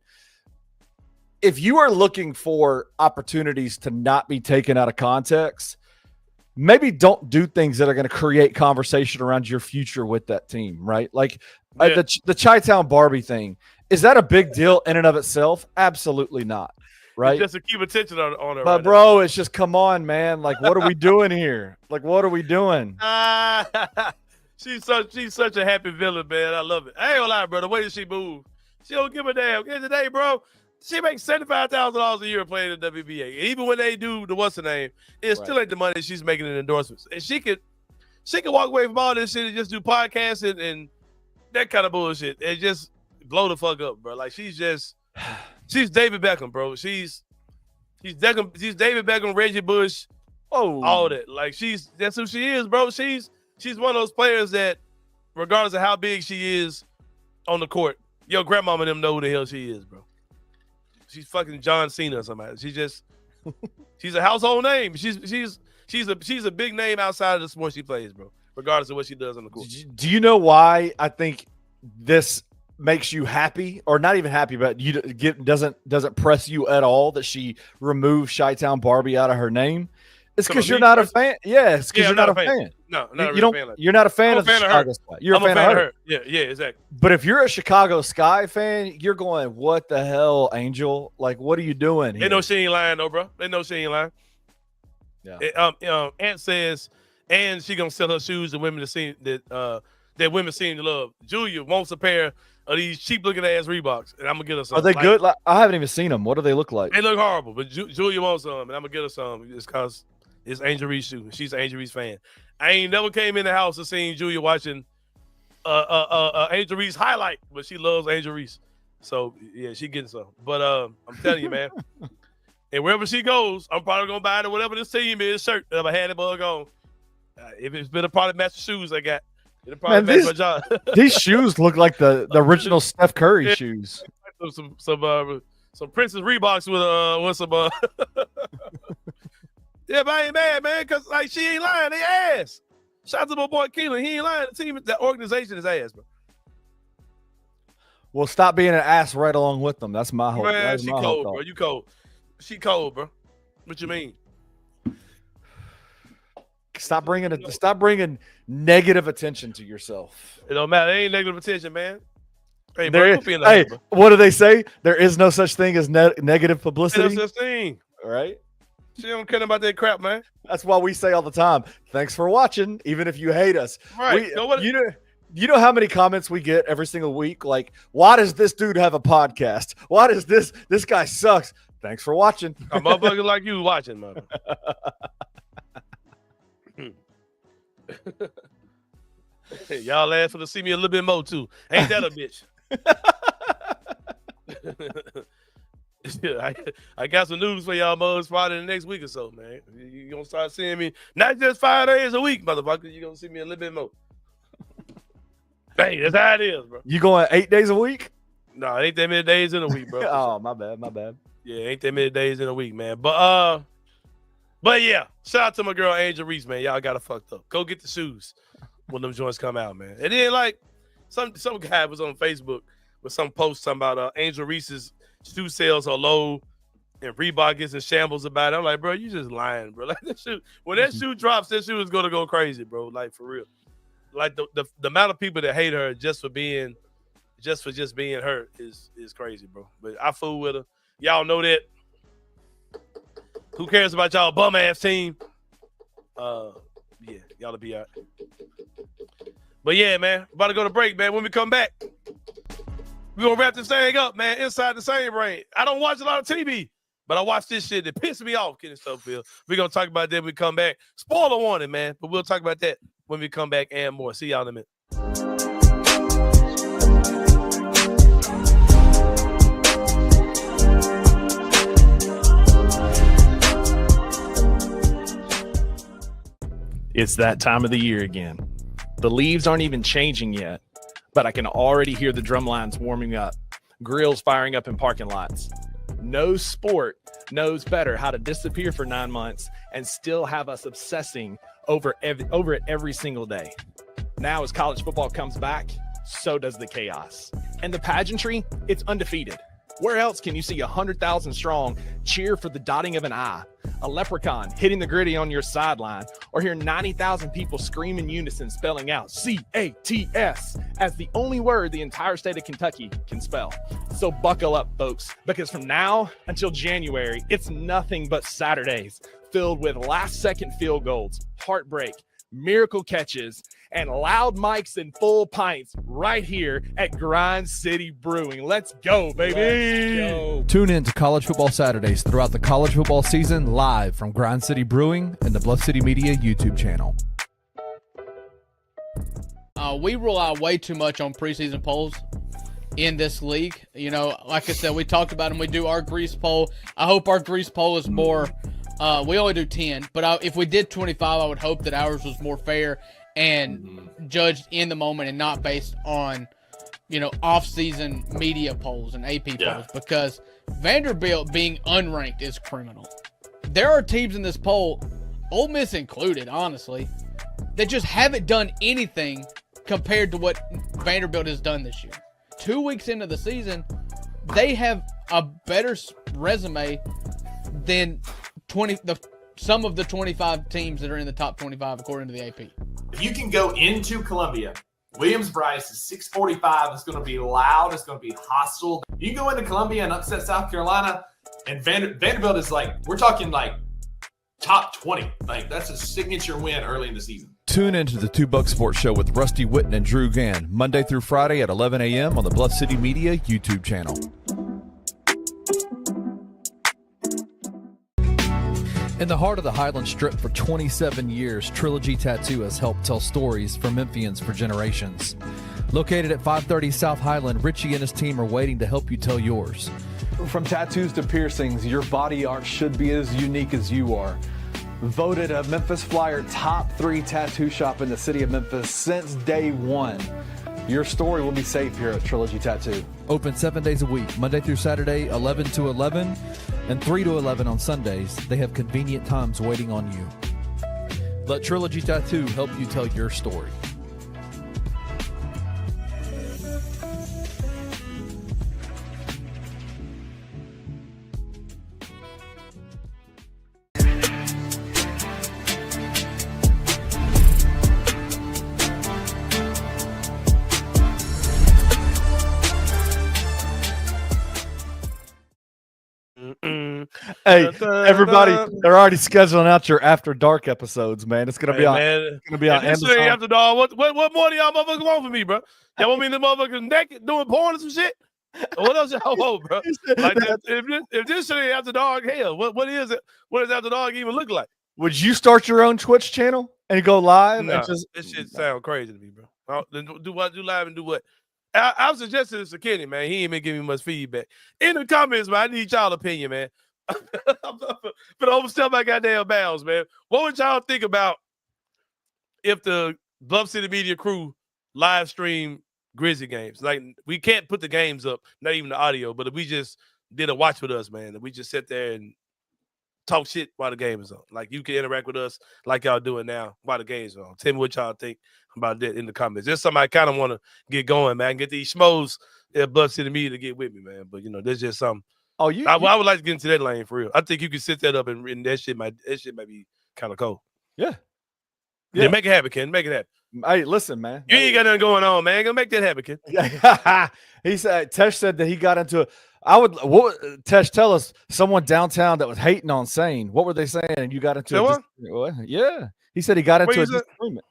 If you are looking for opportunities to not be taken out of context, maybe don't do things that are going to create conversation around your future with that team, right? Like the Chitown Barbie thing. Is that a big deal in and of itself? Absolutely not, right? It's just to keep attention on her. But, right bro, now. It's just, come on, man. Like, what are we doing here? Like, what are we doing? She's such a happy villain, man. I love it. I ain't gonna lie, bro. The way that she moves, she don't give a damn. At today, bro, she makes $75,000 a year playing in the WBA. And even when they do the what's the name, it still ain't the money she's making in endorsements. And she could walk away from all this shit and just do podcasts and that kind of bullshit and just blow the fuck up, bro. Like she's David Beckham, bro. She's David Beckham, Reggie Bush, all that. Like that's who she is, bro. She's one of those players that, regardless of how big she is on the court, your grandmama and them know who the hell she is, bro. She's fucking John Cena or somebody. She's a household name. She's a big name outside of the sport she plays, bro. Regardless of what she does on the court. Do you know why I think this makes you happy, or not even happy, but doesn't press you at all that she removed Chitown Barbie out of her name? It's because you're not a fan. Yeah, it's because you're not a fan. No, you're not a fan of the Chicago Sky. You're a fan of her. Yeah, exactly. But if you're a Chicago Sky fan, you're going, what the hell, Angel? Like, what are you doing here? They know she ain't lying, though, bro. They know she ain't lying. Yeah. Ant says, and she gonna sell her shoes to women that women seem to love. Julia wants a pair of these cheap looking ass Reeboks, and I'm gonna get her some. Are they good? Like, I haven't even seen them. What do they look like? They look horrible, but Julia wants some, and I'm gonna get her some. It's cause it's Angel Reese shoe. She's an Angel Reese fan. I ain't never came in the house and seen Julia watching Angel Reese highlight, but she loves Angel Reese. So yeah, she getting some. But I'm telling you, man. And wherever she goes, I'm probably gonna buy her whatever this team is shirt that I had it bug on. If it's been a probably match the shoes I got. It'll probably match my job. These shoes look like the original Steph Curry shoes. Some Princess Reeboks with some yeah, but I ain't mad, man, because like she ain't lying, they ass. Shout out to my boy Keelan. He ain't lying. The team, the organization is ass, bro. Well, stop being an ass right along with them. That's my hope. Man, she cold, bro. You cold. She cold, bro. What you mean? Stop bringing negative attention to yourself. It don't matter. It ain't negative attention, man. Hey, bro, what do they say? There is no such thing as negative publicity. There's no such thing. All right. She don't care about that crap, man. That's why we say all the time, thanks for watching, even if you hate us. Right. You know how many comments we get every single week? Like, why does this dude have a podcast? Why does this guy sucks? Thanks for watching. A motherfucker like you watching, mother. Y'all asked for to see me a little bit more too. Ain't that a bitch? I got some news for y'all mothers probably in the next week or so, man. You're going to start seeing me not just 5 days a week, motherfucker. You're going to see me a little bit more. Hey, that's how it is, bro. You going 8 days a week? No, it ain't that many days in a week, bro. Oh, my bad. Yeah, ain't that many days in a week, man. But yeah, shout out to my girl Angel Reese, man. Y'all got her fucked up. Go get the shoes when them joints come out, man. And then like some guy was on Facebook with some post talking about Angel Reese's shoe sales are low and Reebok gets in shambles about it. I'm like, bro, you just lying, bro. Like that shoe, when that shoe drops, that shoe is gonna go crazy, bro. Like for real. Like the amount of people that hate her just for being her is crazy, bro. But I fool with her. Y'all know that. Who cares about y'all bum ass team? Yeah, y'all be all right. But yeah, man, about to go to break, man. When we come back, we're gonna wrap this thing up, man. Inside the Sain brain. I don't watch a lot of TV, but I watch this shit that pisses me off, Kenny Stufffield. We're gonna talk about that when we come back. Spoiler warning, man, but we'll talk about that when we come back and more. See y'all in a minute. It's that time of the year again. The leaves aren't even changing yet, but I can already hear the drum lines warming up, grills firing up in parking lots. No sport knows better how to disappear for 9 months and still have us obsessing over it every single day. Now, as college football comes back, so does the chaos. And the pageantry, it's undefeated. Where else can you see 100,000 strong cheer for the dotting of an I, a leprechaun hitting the gritty on your sideline, or hear 90,000 people scream in unison spelling out C-A-T-S as the only word the entire state of Kentucky can spell? So buckle up, folks, because from now until January, it's nothing but Saturdays filled with last-second field goals, heartbreak, miracle catches, and loud mics and full pints right here at Grind City Brewing. Let's go, baby. Let's go. Tune in to College Football Saturdays throughout the college football season live from Grind City Brewing and the Bluff City Media YouTube channel. We rule out way too much on preseason polls in this league. You know, like I said, we talked about them. We do our grease poll. I hope our grease poll is more. We only do 10, but if we did 25, I would hope that ours was more fair and judged in the moment and not based on, off-season media polls and AP polls, because Vanderbilt being unranked is criminal. There are teams in this poll, Ole Miss included, honestly, that just haven't done anything compared to what Vanderbilt has done this year. 2 weeks into the season, they have a better resume than some of the 25 teams that are in the top 25 according to the AP. If you can go into Columbia, Williams-Brice is 645. It's going to be loud. It's going to be hostile. You can go into Columbia and upset South Carolina, and Vanderbilt is we're talking top 20. That's a signature win early in the season. Tune into the 2 Buck Sports Show with Rusty Witten and Drew Gann, Monday through Friday at 11 a.m. on the Bluff City Media YouTube channel. In the heart of the Highland Strip for 27 years, Trilogy Tattoo has helped tell stories for Memphians for generations. Located at 530 South Highland, Richie and his team are waiting to help you tell yours. From tattoos to piercings, your body art should be as unique as you are. Voted a Memphis Flyer top 3 tattoo shop in the city of Memphis since day one. Your story will be safe here at Trilogy Tattoo. Open 7 days a week, Monday through Saturday, 11 to 11, and 3 to 11 on Sundays. They have convenient times waiting on you. Let Trilogy Tattoo help you tell your story. Hey, everybody, they're already scheduling out your after dark episodes, man. It's gonna be on. It's gonna be on Amazon. After dark. What more do y'all motherfuckers want from me, bro? Y'all want me in the motherfuckers naked doing porn or some shit? What else y'all want, bro? Like if this shit ain't after dark, hell, what is it? What does after dark even look like? Would you start your own Twitch channel and go live? No, this shit sound crazy to me, bro. Do live and do what? I'm suggesting this to Kenny, man. He ain't been giving me much feedback. In the comments, man, I need y'all opinion, man. But overstep my goddamn bounds, man. What would y'all think about if the Bluff City Media crew live stream Grizzly games? Like, we can't put the games up, not even the audio, but if we just did a watch with us, man, if we just sit there and talk shit while the game is on. Like, you can interact with us like y'all doing now while the game's on. Tell me what y'all think about that in the comments. There's somebody kind of want to get going, man. Get these schmoes at Bluff City Media to get with me, man. But, there's just something. I would like to get into that lane for real. I think you can set that up and that shit might be kind of cold. Yeah. Make it happen, Ken. Make it happen. Hey, listen, man. You ain't got nothing going on, man. Gonna make that happen, Ken. He said Tesh said that he got into it. Tesh, tell us someone downtown that was hating on Sain. What were they saying? And you got into it. Yeah. He said he got into a disagreement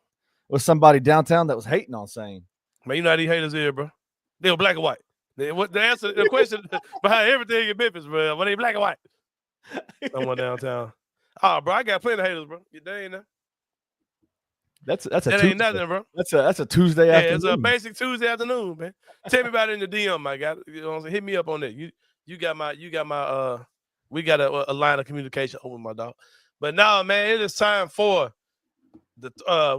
with somebody downtown that was hating on Sain. Man, you know how these haters here, bro. They were black and white. The question behind everything in Memphis, bro. When they black and white. Someone downtown. Oh, bro, I got plenty of haters, bro. They ain't there. That ain't nothing, bro. That's a Tuesday afternoon. It's a basic Tuesday afternoon, man. Tell me about it in the DM, my guy. You know what I'm saying? Hit me up on that. You got my we got a line of communication over my dog. But now, man, it is time for the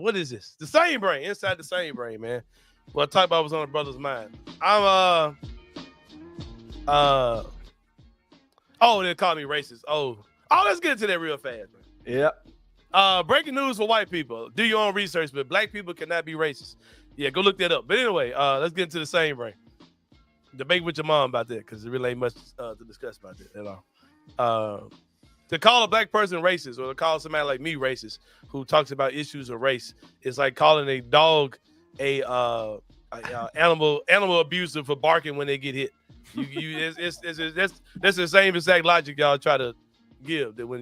what is this? The Sain brain, inside the Sain brain, man. What I talked about was on a brother's mind. I'm they call me racist. Let's get into that real fast, man. Yeah. Breaking news for white people. Do your own research, but black people cannot be racist. Yeah, go look that up. But anyway, let's get into the Sain brain. Debate with your mom about that, because there really ain't much to discuss about that at all. To call a black person racist, or to call somebody like me racist, who talks about issues of race, is like calling a dog animal abuser for barking when they get hit. That's the same exact logic y'all try to give. That when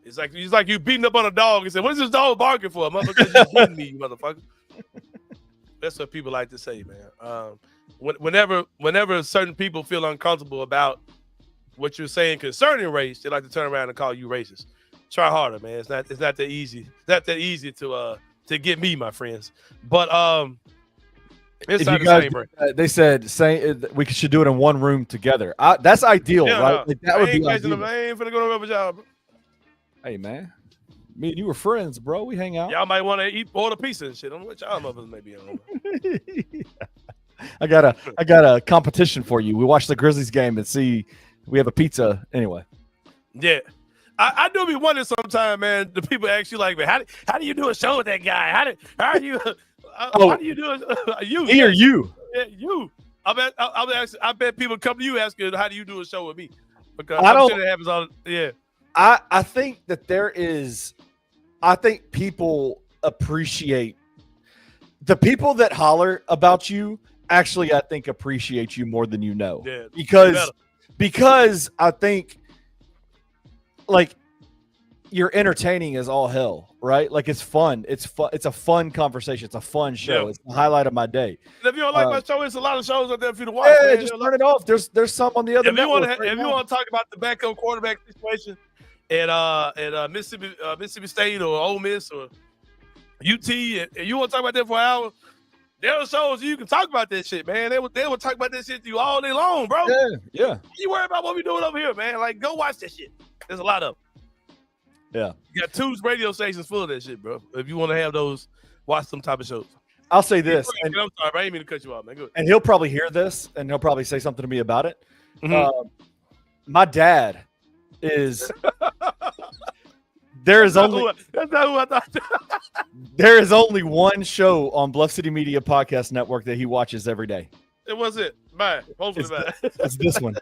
it's like you beating up on a dog and say, "What is this dog barking for?" Motherfucker, you beating me, you motherfucker. That's what people like to say, man. Whenever certain people feel uncomfortable about what you're saying concerning race, they like to turn around and call you racist. Try harder, man. It's not that easy. It's not that easy to get me, my friends. But inside the Sain brain. They said we should do it in one room together. That's ideal, right? Like, that would be ideal. I ain't finna go to with y'all, bro. Hey, man. Me and you were friends, bro. We hang out. Y'all might want to order pizza and shit. I don't know what y'all mothers may be on. I got a competition for you. We watch the Grizzlies game and see we have a pizza anyway. Yeah. I do be wondering sometimes, man, the people ask you like, man, how do you do a show with that guy? How do you do it? You. Me or you? Yeah, you. I bet people come to you asking, how do you do a show with me? Because I'm sure that happens all. Yeah. I think that I think people appreciate the people that holler about you. Actually, I think appreciate you more than you know. Yeah, because I think like you're entertaining as all hell, right? Like it's fun. It's fun. It's a fun conversation. It's a fun show. Yeah. It's the highlight of my day. And if you don't like my show, it's a lot of shows out there for you to watch. Yeah, just turn it off. There's some on the other. If you want to talk about the backup quarterback situation at Mississippi State or Ole Miss or UT, and you want to talk about that for an hour, there are shows you can talk about that shit, man. They would talk about that shit to you all day long, bro. Yeah. You worry about what we doing over here, man. Like, go watch that shit. There's a lot of them. Yeah. You got 2 radio stations full of that shit, bro. If you want to have those, watch some type of shows. I'll say this. I'm sorry, I didn't mean to cut you off, man. Good. And he'll probably hear this, and he'll probably say something to me about it. Mm-hmm. My dad is... That's not who I thought. There is only one show on Bluff City Media Podcast Network that he watches every day. It was it. Bye. Hopefully, bye. It's this one.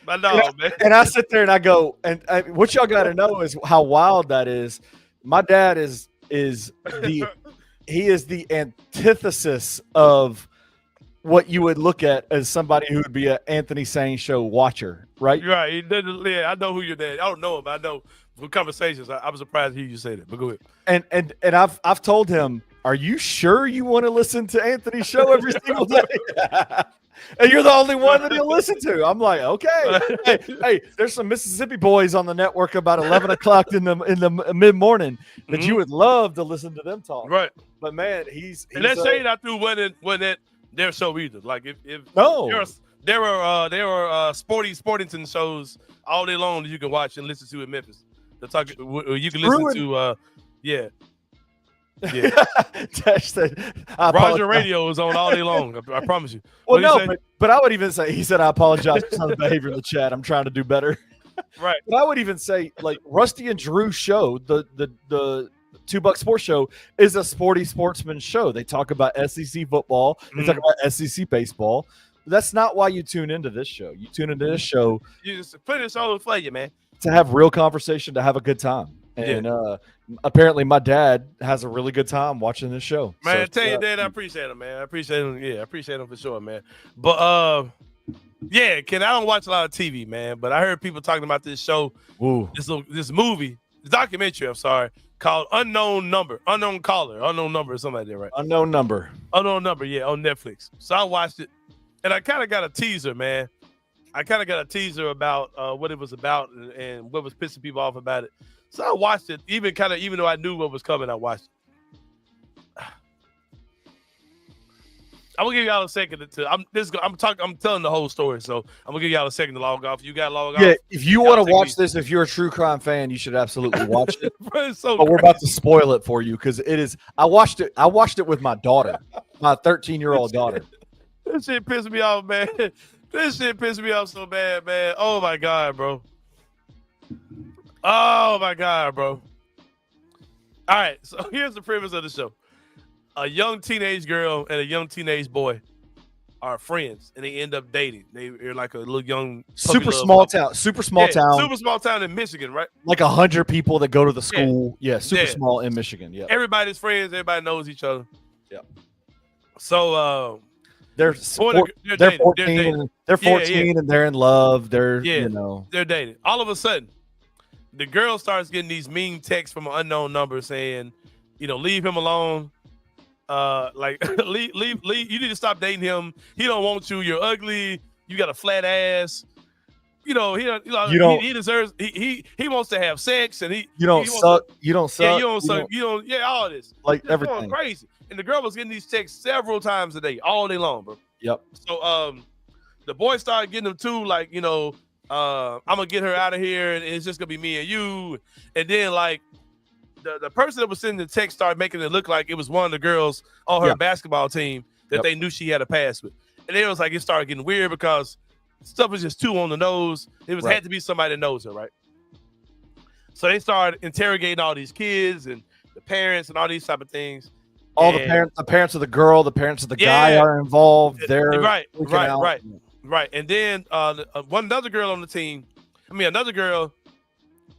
My dog, man. And I sit there and I go, what y'all got to know is how wild that is. My dad is the antithesis of what you would look at as somebody who would be an Anthony Sain show watcher, right? You're right. Yeah, I know who your dad. I don't know him, but I know from conversations. I was surprised to hear you say that. But go ahead. And I've told him, are you sure you want to listen to Anthony's show every single day? And you're the only one that he'll listen to. I'm like, okay. Hey, there's some Mississippi boys on the network about 11 o'clock in the mid morning that you would love to listen to them talk. Right. But man, he's and that shade I threw wasn't their show either. Like if no, there were Sportington shows all day long that you can watch and listen to in Memphis. You can listen to yeah. Tash said, Roger Radio is on all day long. I promise you. Well, no, but I would even say, he said, I apologize for some of the behavior in the chat. I'm trying to do better. Right. But I would even say, like, Rusty and Drew's show, the $2 Sports Show, is a sporty sportsman show. They talk about SEC football. They talk about SEC baseball. That's not why you tune into this show. You tune into this show. You just put this on for you, man. To have real conversation, to have a good time. And apparently my dad has a really good time watching this show. Man, I tell you, Dad, I appreciate him, man. I appreciate him. Yeah, I appreciate him for sure, man. But yeah, I don't watch a lot of TV, man. But I heard people talking about this show, this movie, this documentary, I'm sorry, called Unknown Caller, or something like that, right? Unknown Number, yeah, on Netflix. So I watched it, and I kind of got a teaser, man. I kind of got a teaser about what it was about and what was pissing people off about it. So I watched it, even though I knew what was coming, I watched it. I'm gonna give y'all a second to. I'm telling the whole story, so I'm gonna give y'all a second to log off. You got to log off. Yeah, if you want to watch this, if you're a true crime fan, you should absolutely watch it. It's so but we're about to spoil it for you because it is. I watched it with my daughter, my 13-year-old daughter. This shit pissed me off, man. This shit pissed me off so bad, man. Oh my god, bro. Oh my god, bro. All right, so here's the premise of the show. A young teenage girl and a young teenage boy are friends, and they end up dating. They're like a little young super small town in Michigan, right? Like 100 people that go to the school. Yeah, super small in Michigan. Yeah, everybody's friends. Everybody knows each other. Yeah. So they're 14. They're 14 and they're in love. They're they're dating. All of a sudden, the girl starts getting these mean texts from an unknown number saying, leave him alone. Leave. You need to stop dating him. He don't want you. You're ugly. You got a flat ass. He deserves. He wants to have sex, and you don't suck. You don't suck. Yeah, you don't suck. You don't. Yeah, all this. Like it's everything. Going crazy. And the girl was getting these texts several times a day, all day long, bro. Yep. So the boy started getting them too. Like I'm gonna get her out of here, and it's just gonna be me and you. And then like the person that was sending the text started making it look like it was one of the girls on her basketball team that they knew she had a past with. And it was like it started getting weird because stuff was just too on the nose. It was had to be somebody that knows her, right? So they started interrogating all these kids and the parents and all these type of things. The parents of the girl, the parents of the guy are involved. They're right. And then another girl on the team. Another girl.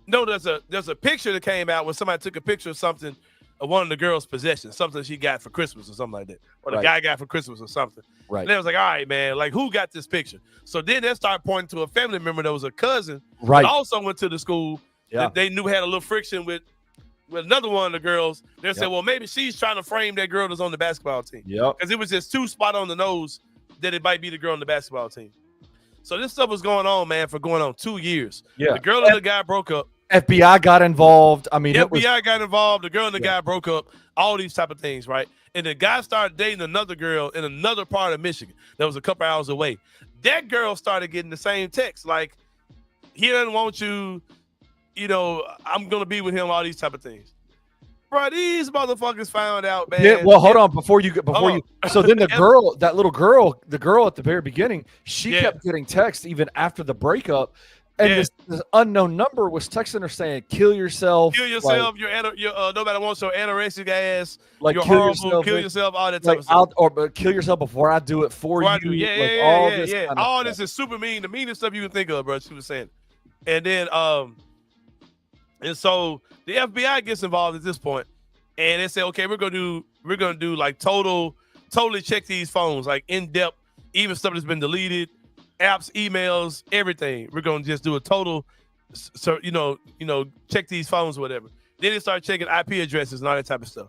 No, there's a picture that came out when somebody took a picture of something of one of the girls' possessions, something she got for Christmas or something like that, or the guy got for Christmas or something. Right. And they was like, all right, man, like who got this picture? So then they started pointing to a family member that was a cousin that also went to the school that they knew had a little friction with another one of the girls. They said, well, maybe she's trying to frame that girl that's on the basketball team. Yep. Because it was just too spot on the nose that it might be the girl on the basketball team. So this stuff was going on, man, for going on 2 years. Yeah. The girl and the guy broke up. FBI got involved. FBI got involved. The girl and the guy broke up. All these type of things, right? And the guy started dating another girl in another part of Michigan that was a couple hours away. That girl started getting the same text, like, he doesn't want you, I'm going to be with him, all these type of things. Bro, these motherfuckers found out, man. Yeah, well, hold on. So then the girl, that little girl, the girl at the very beginning, she kept getting texts even after the breakup. And this unknown number was texting her saying, kill yourself. Kill yourself. Like, you're nobody wants your anorexic ass. Like, you're horrible. Kill yourself. All that type of stuff. But kill yourself before I do it for you. Yeah. All this is super mean. The meanest stuff you can think of, bro. She was saying. And then, and so the FBI gets involved at this point, and they say, okay, we're gonna do like total totally check these phones, like in depth, even stuff that's been deleted, apps, emails, everything. We're gonna just do a total, so check these phones, or whatever. Then they start checking IP addresses and all that type of stuff.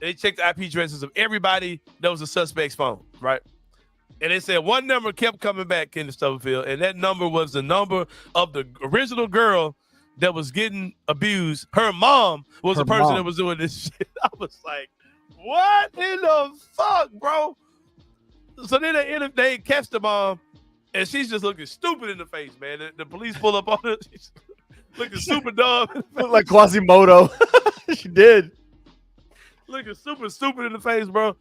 They checked the IP addresses of everybody that was a suspect's phone, right? And they said one number kept coming back in the Stubblefield, and that number was the number of the original girl that was getting abused. Her mom was the person that was doing this shit. I was like, what in the fuck, bro? So then they catch the mom, and she's just looking stupid in the face, man. The police pull up on her. She's looking super dumb. Looked like Quasimodo. She did. Looking super stupid in the face, bro.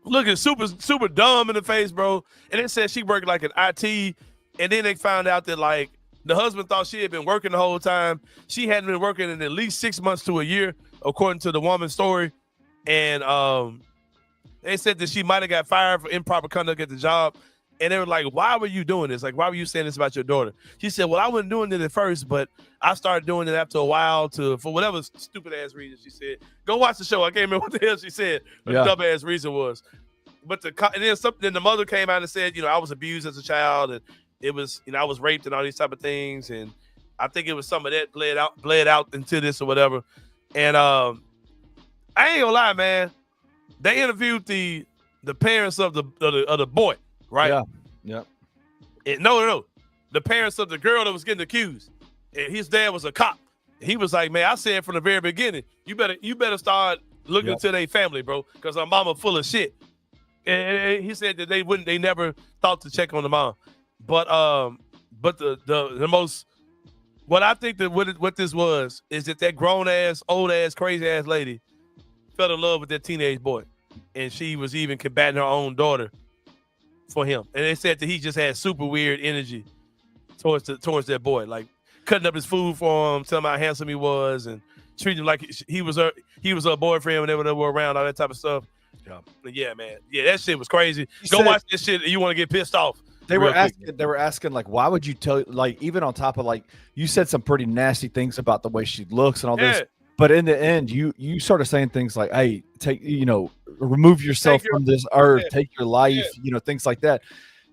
Looking super, super dumb in the face, bro. And it said she worked like an IT, and then they found out that, like, the husband thought she had been working the whole time. She hadn't been working in at least 6 months to a year, according to the woman's story. And they said that she might have got fired for improper conduct at the job. And they were like, why were you doing this? Like, why were you saying this about your daughter? She said, well, I wasn't doing it at first, but I started doing it after a while for whatever stupid-ass reason she said. Go watch the show. I can't remember what the hell she said. The dumb-ass reason was. But then the mother came out and said, I was abused as a child, and it was, I was raped and all these type of things. And I think it was some of that bled out into this or whatever. And I ain't gonna lie, man. They interviewed the parents of the boy. Right? Yeah. No. The parents of the girl that was getting accused. And his dad was a cop. He was like, man, I said from the very beginning, you better start looking to their family, bro, because our mama full of shit. And he said that they never thought to check on the mom. But the most, what I think that what this was is that grown ass, old ass, crazy ass lady fell in love with that teenage boy. And she was even combating her own daughter for him. And they said that he just had super weird energy towards that boy, like cutting up his food for him, telling him how handsome he was, and treating him like he was her boyfriend whenever they were around, all that type of stuff. Yeah, man. Yeah, that shit was crazy. Go watch this shit and you want to get pissed off. They were asking, like, why would you tell, like, even on top of, like, you said some pretty nasty things about the way she looks and all this. But in the end, you started saying things like, hey, remove yourself from this earth, take your life, things like that.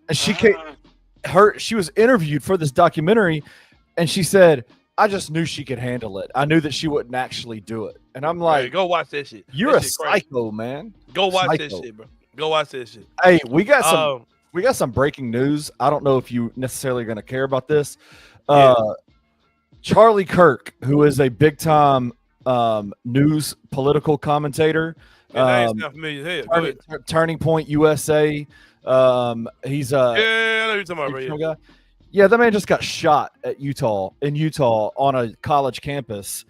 And she was interviewed for this documentary, and she said, I just knew she could handle it. I knew that she wouldn't actually do it. And I'm like, go watch that shit. You're a psycho, man. Go watch that shit, bro. Go watch that shit. Hey, we got some breaking news. I don't know if you necessarily are going to care about this. Charlie Kirk, who is a big time news political commentator, Turning Point USA. He's I know you're talking about, right? Yeah, that man just got shot in Utah on a college campus.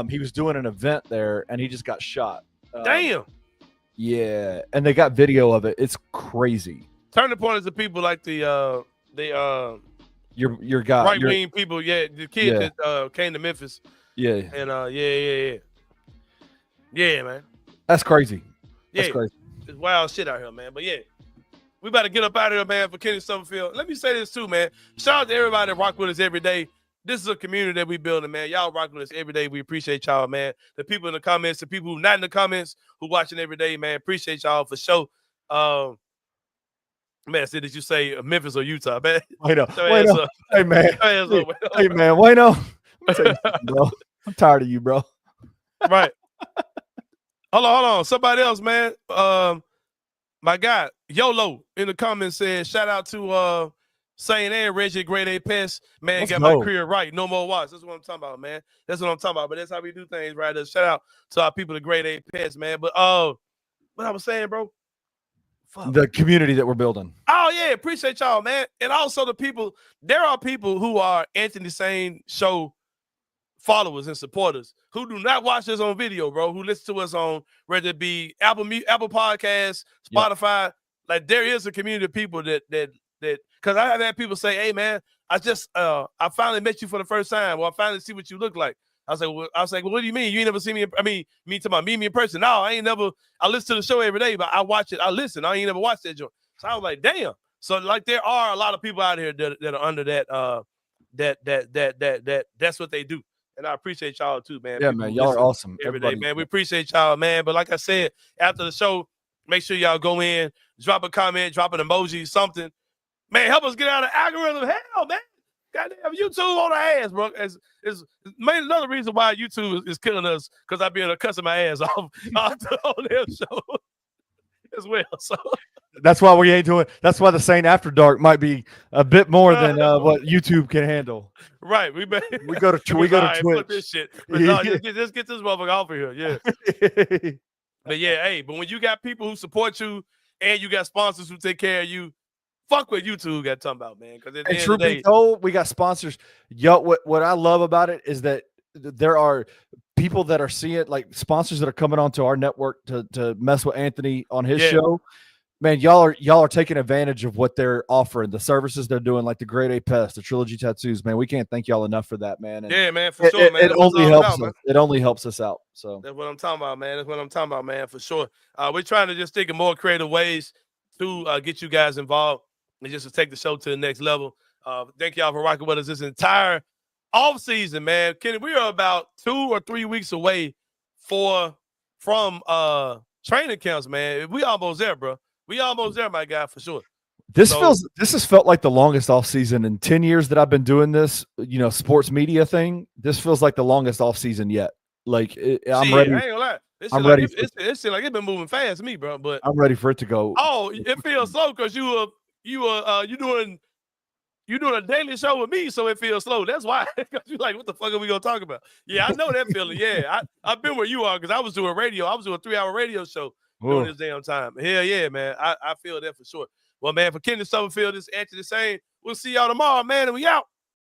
He was doing an event there and he just got shot. Damn. Yeah, and they got video of it. It's crazy. Turning Point is the people like your guy, right wing people. Yeah, the kid that came to Memphis. Yeah, and yeah, man. That's crazy. That's crazy. It's wild shit out here, man. But yeah, we about to get up out of here, man. For Kenny Stubblefield. Let me say this too, man. Shout out to everybody that rock with us every day. This is a community that we building, man. Y'all rock with us every day. We appreciate y'all, man. The people in the comments, the people who not in the comments, who watching every day, man. Appreciate y'all for sure. Man, did you say Memphis or Utah, man? Wait up. Hey, man. Hey, man. Wait up. Bro. I'm tired of you, bro. Right. Hold on. Somebody else, man. My guy, YOLO, in the comments said, shout out to Sain and Reggie, Grade A Pest. Man, got my career right. No more watch. That's what I'm talking about, man. That's what I'm talking about. But that's how we do things, right? Shout out to our people at Grade A Pest, man. But what I was saying, bro. Fuck. The community that we're building. Oh, yeah. Appreciate y'all, man. And also the people, there are people who are Anthony Sain show followers and supporters who do not watch us on video, bro, who listen to us on, whether it be Apple Podcasts, Spotify. Yep. Like, there is a community of people that because I have had people say, hey, man, I finally met you for the first time, or I finally see what you look like. I was like, well, what do you mean? You ain't never seen me? Me in person. No, I ain't never. I listen to the show every day, but I watch it. I listen. I ain't never watched that joint. So I was like, damn. So like, there are a lot of people out here that are under that. That's what they do, And I appreciate y'all too, man. Yeah, People man. Y'all are awesome. every day, Everybody. man. We appreciate y'all, man. But like I said, after the show, make sure y'all go in, drop a comment, drop an emoji, something. Man, help us get out of the algorithm. Hell, man. Goddamn, YouTube on the ass, bro. It's main another reason why YouTube is killing us, because I be able to cussing my ass off on their show as well. So that's why we ain't doing. That's why the Sain After Dark might be a bit more than what YouTube can handle. Right, we go to Twitch. Flip this shit. But no, just get this motherfucker off of here. Yeah. But yeah, hey, but when you got people who support you and you got sponsors who take care of you, fuck what YouTube got talking about, man. Because And truth be told, we got sponsors. Yo, what I love about it is that there are people that are seeing, like, sponsors that are coming onto our network to mess with Anthony on his show. Man, y'all are taking advantage of what they're offering, the services they're doing, like the Grade A Pest, the Trilogy Tattoos. Man, we can't thank y'all enough for that, man. And yeah, man, for sure, man. It only helps us. It only helps us out. So that's what I'm talking about, man. That's what I'm talking about, man, for sure. We're trying to just think of more creative ways to get you guys involved and just to take the show to the next level. Thank y'all for rocking with us this entire off season, man. Kenny, we are about 2 or 3 weeks away from training camps, man. We almost there, bro. We almost there, my guy, for sure. This has felt like the longest off season in 10 years that I've been doing this, sports media thing. This feels like the longest off season yet. Like I'm ready. I ain't gonna lie. I'm ready. It seems like it's been moving fast to me, bro. But I'm ready for it to go. Oh, it feels slow because you doing a daily show with me, so it feels slow. That's why. Because you're like, what the fuck are we gonna talk about? Yeah, I know that feeling. Yeah, I've been where you are because I was doing radio. I was doing a 3-hour radio show during this damn time. Hell yeah, man. I feel that for sure. Well, man, for Kenny Summerfield, this is Anthony Sain. We'll see y'all tomorrow, man, and we out.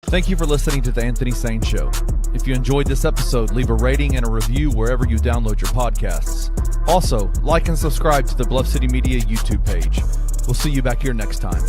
Thank you for listening to the Anthony Sain Show. If you enjoyed this episode, leave a rating and a review wherever you download your podcasts. Also, like and subscribe to the Bluff City Media YouTube page. We'll see you back here next time.